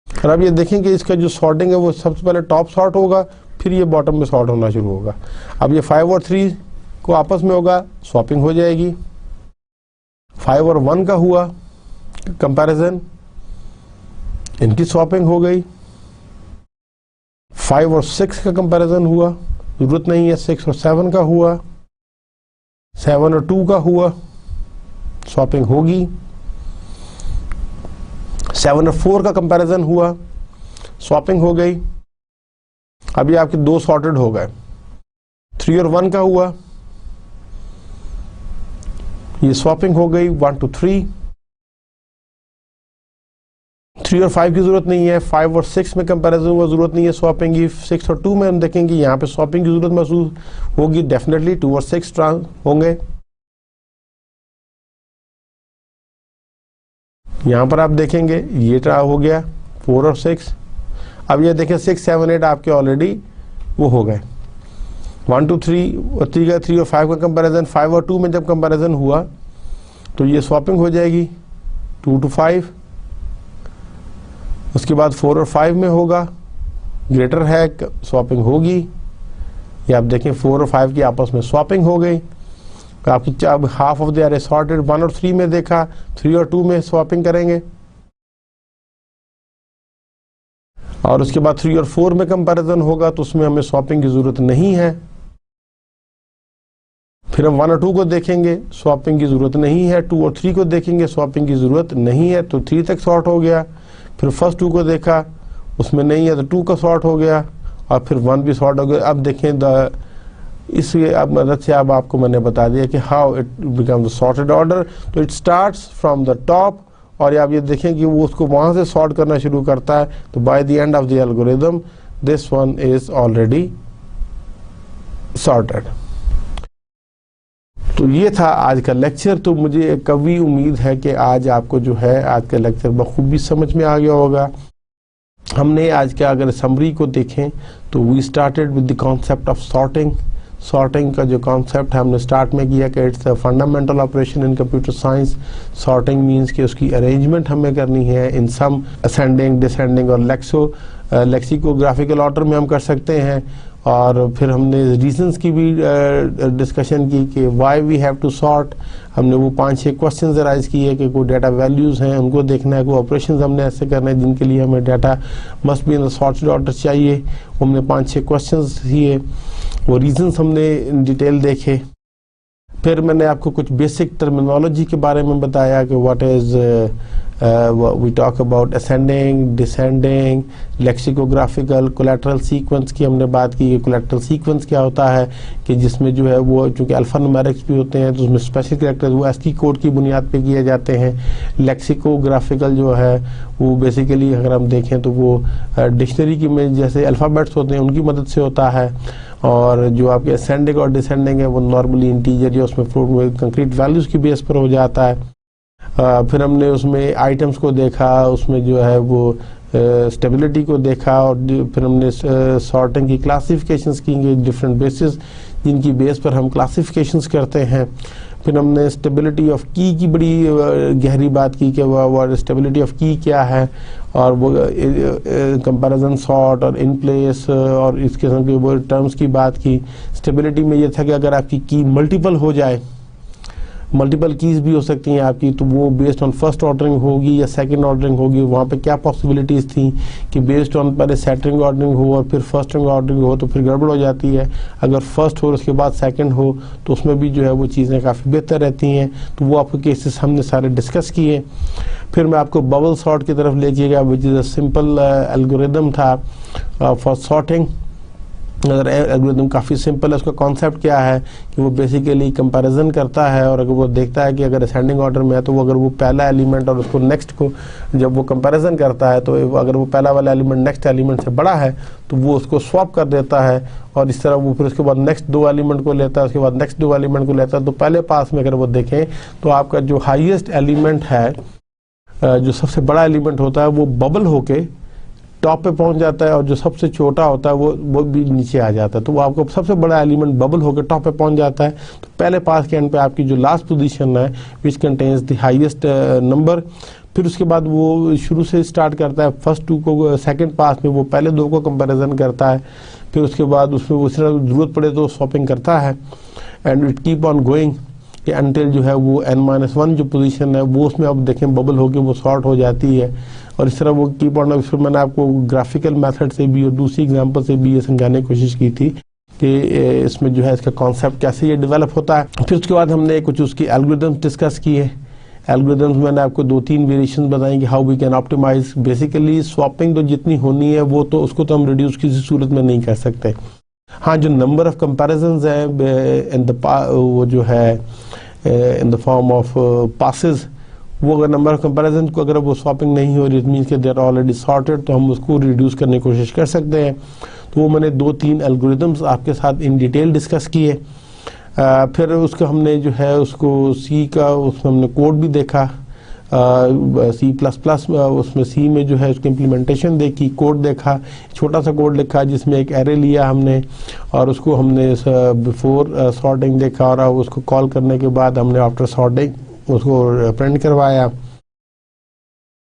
और अब ये देखें कि इसका जो सॉर्टिंग है वो सबसे पहले टॉप सॉर्ट होगा, फिर ये बॉटम में सॉर्ट होना शुरू होगा। अब ये 5 और 3 को आपस में होगा, स्वैपिंग हो जाएगी। 5 और 1 का हुआ कंपैरिजन, इनकी स्वैपिंग हो गई। 5 और 6 का कंपैरिजन हुआ, जरूरत नहीं है। 6 और 7 का हुआ, 7 और 2 का हुआ, स्वैपिंग होगी। 7 और 4 का कंपैरिजन हुआ, स्वैपिंग हो गई। अभी आपके 2 सॉर्टेड हो गए। 3 और 1 का हुआ, ये स्वैपिंग हो गई 1 to 3। 3 और 5 की जरूरत नहीं है। 5 और 6 में कंपैरिजन हुआ, जरूरत नहीं है स्वैपिंग की। 6 और 2 में हम देखेंगे यहाँ पे स्वैपिंग की जरूरत महसूस होगी, डेफिनेटली 2 और 6 होंगे। यहाँ पर आप देखेंगे ये हो गया 4 और 6। अब ये देखें 6, 7, 8 आपके ऑलरेडी वो हो गए। 1 to 3 और 3 और 5 का कंपैरिजन, 5 और 2 में जब कंपैरिजन हुआ तो ये स्वैपिंग हो जाएगी 2 to 5। उसके बाद 4 और 5 में होगा, ग्रेटर है, स्वैपिंग होगी। ये आप देखें 4 और 5 की आपस में स्वैपिंग हो गई। आपकी अब half of the are sorted. 1 और 3 में देखा, 3 और 2 में स्वैपिंग करेंगे, और उसके बाद 3 और 4 में कंपैरिजन होगा, तो उसमें हमें स्वैपिंग की जरूरत नहीं है। फिर हम 1 और 2 को देखेंगे, स्वैपिंग की जरूरत नहीं है। 2 और 3 को देखेंगे, स्वैपिंग की जरूरत नहीं है, तो 3 तक सॉर्ट हो गया। फिर फर्स्ट 2 को देखा, उसमें नहीं है, तो 2 का सॉर्ट हो गया, और फिर 1 भी सॉर्ट हो गया। अब देखें इसलिए अब मदद से अब आपको मैंने बता दिया कि how it become the sorted order. तो it starts from the top, और आप ये देखें कि वो उसको वहां से सॉर्ट करना शुरू करता है। तो bye the end of the algorithm this one is already sorted. तो ये था आज का लेक्चर। तो मुझे कभी उम्मीद है कि आज आपको जो है आज का लेक्चर बखूबी समझ में आ गया होगा। हमने आज के अगर समरी को देखें तो we started with the concept of sorting. Sorting का जो कॉन्सेप्ट है हमने स्टार्ट में किया कि it's a fundamental operation in computer science. Sorting means कि उसकी अरेंजमेंट हमें करनी है इन सम असेंडिंग, डिसेंडिंग और लेक्सिकोग्राफिकल ऑर्डर में हम कर सकते हैं। और फिर हमने रीजंस की भी डिस्कशन की कि why we have to sort. हमने वो 5-6 क्वेश्चंस राइज किए कि कोई डाटा वैल्यूज़ हैं उनको देखना है, कोई ऑपरेशंस हमने ऐसे करने हैं जिनके लिए हमें data must be in the sorted order चाहिए। वो हमने 5-6 क्वेश्चंस किए, वो रीजंस हमने इन डिटेल देखे। फिर मैंने आपको कुछ बेसिक टर्मिनोलॉजी के बारे में बताया कि what is we talk about ascending, descending, lexicographical, collateral sequence की हमने बात की। कोलैटरल सीक्वेंस क्या होता है कि जिसमें जो है वो चूँकि अल्फ़ा न्यूमेरिक्स भी होते हैं तो उसमें स्पेशल कैरेक्टर्स वो ASCII कोड की बुनियाद पे किए जाते हैं। लेक्सिकोग्राफिकल जो है वो बेसिकली अगर हम देखें तो वो डिक्शनरी की में जैसे अल्फ़ाबेट्स होते हैं उनकी मदद से होता है। और जो आपके असेंडिंग और डिसेंडिंग है वो नॉर्मली इंटीजर या उसमें फ्लोट में कंक्रीट वैल्यूज़ की बेस पर हो जाता है। फिर हमने उसमें आइटम्स को देखा, उसमें जो है वो स्टेबिलिटी को देखा, और फिर हमने सॉर्टिंग की क्लासिफिकेशंस की डिफरेंट बेसिस जिनकी बेस पर हम क्लासिफिकेशंस करते हैं। फिर हमने स्टेबिलिटी ऑफ की बड़ी गहरी बात की कि वो स्टेबिलिटी ऑफ की क्या है, और वो कंपैरिजन सॉर्ट और इन प्लेस और इस किस्म के वो टर्म्स की बात की। स्टेबिलिटी में ये था कि अगर आपकी की मल्टीपल हो जाए, मल्टीपल कीज भी हो सकती हैं आपकी, तो वो बेस्ड ऑन फर्स्ट ऑर्डरिंग होगी या सेकंड ऑर्डरिंग होगी। वहाँ पे क्या पॉसिबिलिटीज़ थी कि बेस्ड ऑन पहले सेकंड ऑर्डरिंग हो और फिर फर्स्ट ऑर्डरिंग हो तो फिर गड़बड़ हो जाती है। अगर फर्स्ट हो और उसके बाद सेकंड हो तो उसमें भी जो है वो चीज़ें काफ़ी बेहतर रहती हैं। तो वो आपके केसेस हमने सारे डिस्कस किए। फिर मैं आपको बबल सॉर्ट की तरफ ले जाएगा, which is a simple algorithm था फॉर सॉर्टिंग। अगर एल्गोरिथम काफ़ी सिंपल है, उसका कॉन्सेप्ट क्या है कि वो बेसिकली कंपैरिजन करता है, और अगर वो देखता है कि अगर असेंडिंग ऑर्डर में है तो वो अगर वो पहला एलिमेंट और उसको नेक्स्ट को जब वो कंपैरिजन करता है तो अगर वो पहला वाला एलिमेंट नेक्स्ट एलिमेंट से बड़ा है तो वो उसको स्वैप कर देता है, और इस तरह वो फिर उसके बाद नेक्स्ट 2 एलिमेंट को लेता है, उसके बाद नेक्स्ट 2 एलिमेंट को लेता है। तो पहले पास में अगर वो देखें तो आपका जो हाईएस्ट एलिमेंट है, जो सबसे बड़ा एलिमेंट होता है, वो बबल होके टॉप पे पहुंच जाता है, और जो सबसे छोटा होता है वो भी नीचे आ जाता है। तो वो आपको सबसे बड़ा एलिमेंट बबल होकर टॉप पे पहुंच जाता है। तो पहले पास के एंड पे आपकी जो लास्ट पोजीशन है which contains the highest number, फिर उसके बाद वो शुरू से स्टार्ट करता है फर्स्ट 2 को, सेकंड पास में वो पहले 2 को कंपैरिजन करता है, फिर उसके बाद उसमें वो ज़रूरत पड़े तो स्वैपिंग करता है, and it keep on going कि अनटिल जो है वो n-1 जो पोजीशन है वो उसमें अब देखें बबल होके वो सॉर्ट हो जाती है। और इस तरह वो कीप ऑन। फिर मैंने आपको ग्राफिकल मेथड से भी और दूसरी एग्जांपल से भी ये समझाने की कोशिश की थी कि इसमें जो है इसका कॉन्सेप्ट कैसे ये डेवलप होता है। फिर उसके बाद हमने कुछ उसकी एल्गोरिथम्स डिस्कस किए। एल्गोरिथम्स मैंने आपको 2-3 वेरिएशन बताई कि how we can optimize. Basically swapping तो जितनी होनी है वो तो उसको तो हम रिड्यूस किसी सूरत में नहीं कर सकते। हाँ, जो नंबर ऑफ कंपैरिजंस है इन द वो जो है in the form of passes, वो अगर नंबर ऑफ कंपैरिजन को अगर वो स्वैपिंग नहीं हो रही, इट मीन्स कि दे आर ऑलरेडी सॉर्टेड, तो हम उसको रिड्यूस करने की कोशिश कर सकते हैं। तो वो मैंने 2-3 एल्गोरिथम्स आपके साथ इन डिटेल डिस्कस किए। फिर उसको हमने जो है उसको सी का उसमें हमने कोड भी देखा, C++। उसमें सी में जो है उसकी इम्प्लीमेंटेशन देखी, कोड देखा, छोटा सा कोड लिखा जिसमें एक एरे लिया हमने, और उसको हमने बिफोर सॉर्टिंग देखा, और उसको कॉल करने के बाद हमने आफ्टर सॉर्टिंग उसको प्रिंट करवाया।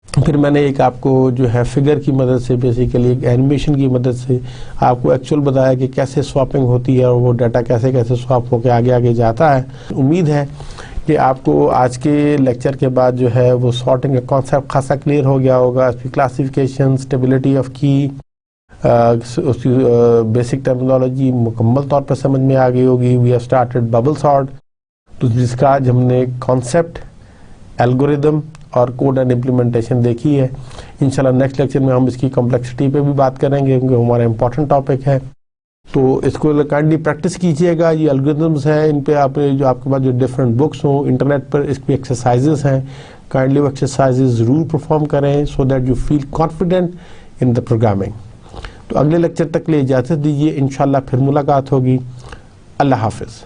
फिर मैंने एक आपको जो है फिगर की मदद से, बेसिकली एक एनिमेशन की मदद से आपको एक्चुअल बताया कि कैसे स्वैपिंग होती है और वो डाटा कैसे कैसे स्वैप होकर आगे आगे जाता है। उम्मीद है कि आपको आज के लेक्चर के बाद जो है वो सॉर्टिंग का कॉन्सेप्ट खासा क्लियर हो गया होगा। इसकी क्लासिफिकेशन, स्टेबिलिटी ऑफ की, उसकी बेसिक टर्मिनोलॉजी मुकम्मल तौर पर समझ में आ गई होगी। We have started bubble sort, तो जिसका आज हमने कॉन्सेप्ट, एल्गोरिदम और कोड एंड इम्प्लीमेंटेशन देखी है। इंशाल्लाह नेक्स्ट लेक्चर में हम इसकी कॉम्प्लेक्सिटी पे भी बात करेंगे क्योंकि हमारा इंपॉर्टेंट टॉपिक है। तो इसको काइंडली प्रैक्टिस कीजिएगा। ये एल्गोरिदम्स हैं, इन पे आप जो आपके पास जो डिफरेंट बुक्स हों इंटरनेट पर, इस पे एक्सरसाइजेस हैं, काइंडली वो एक्सरसाइजेस ज़रूर परफॉर्म करें so that you feel confident in the programming. तो अगले लेक्चर तक ले इजाज़त दीजिए, इंशाल्लाह फिर मुलाकात होगी। अल्लाह हाफिज़।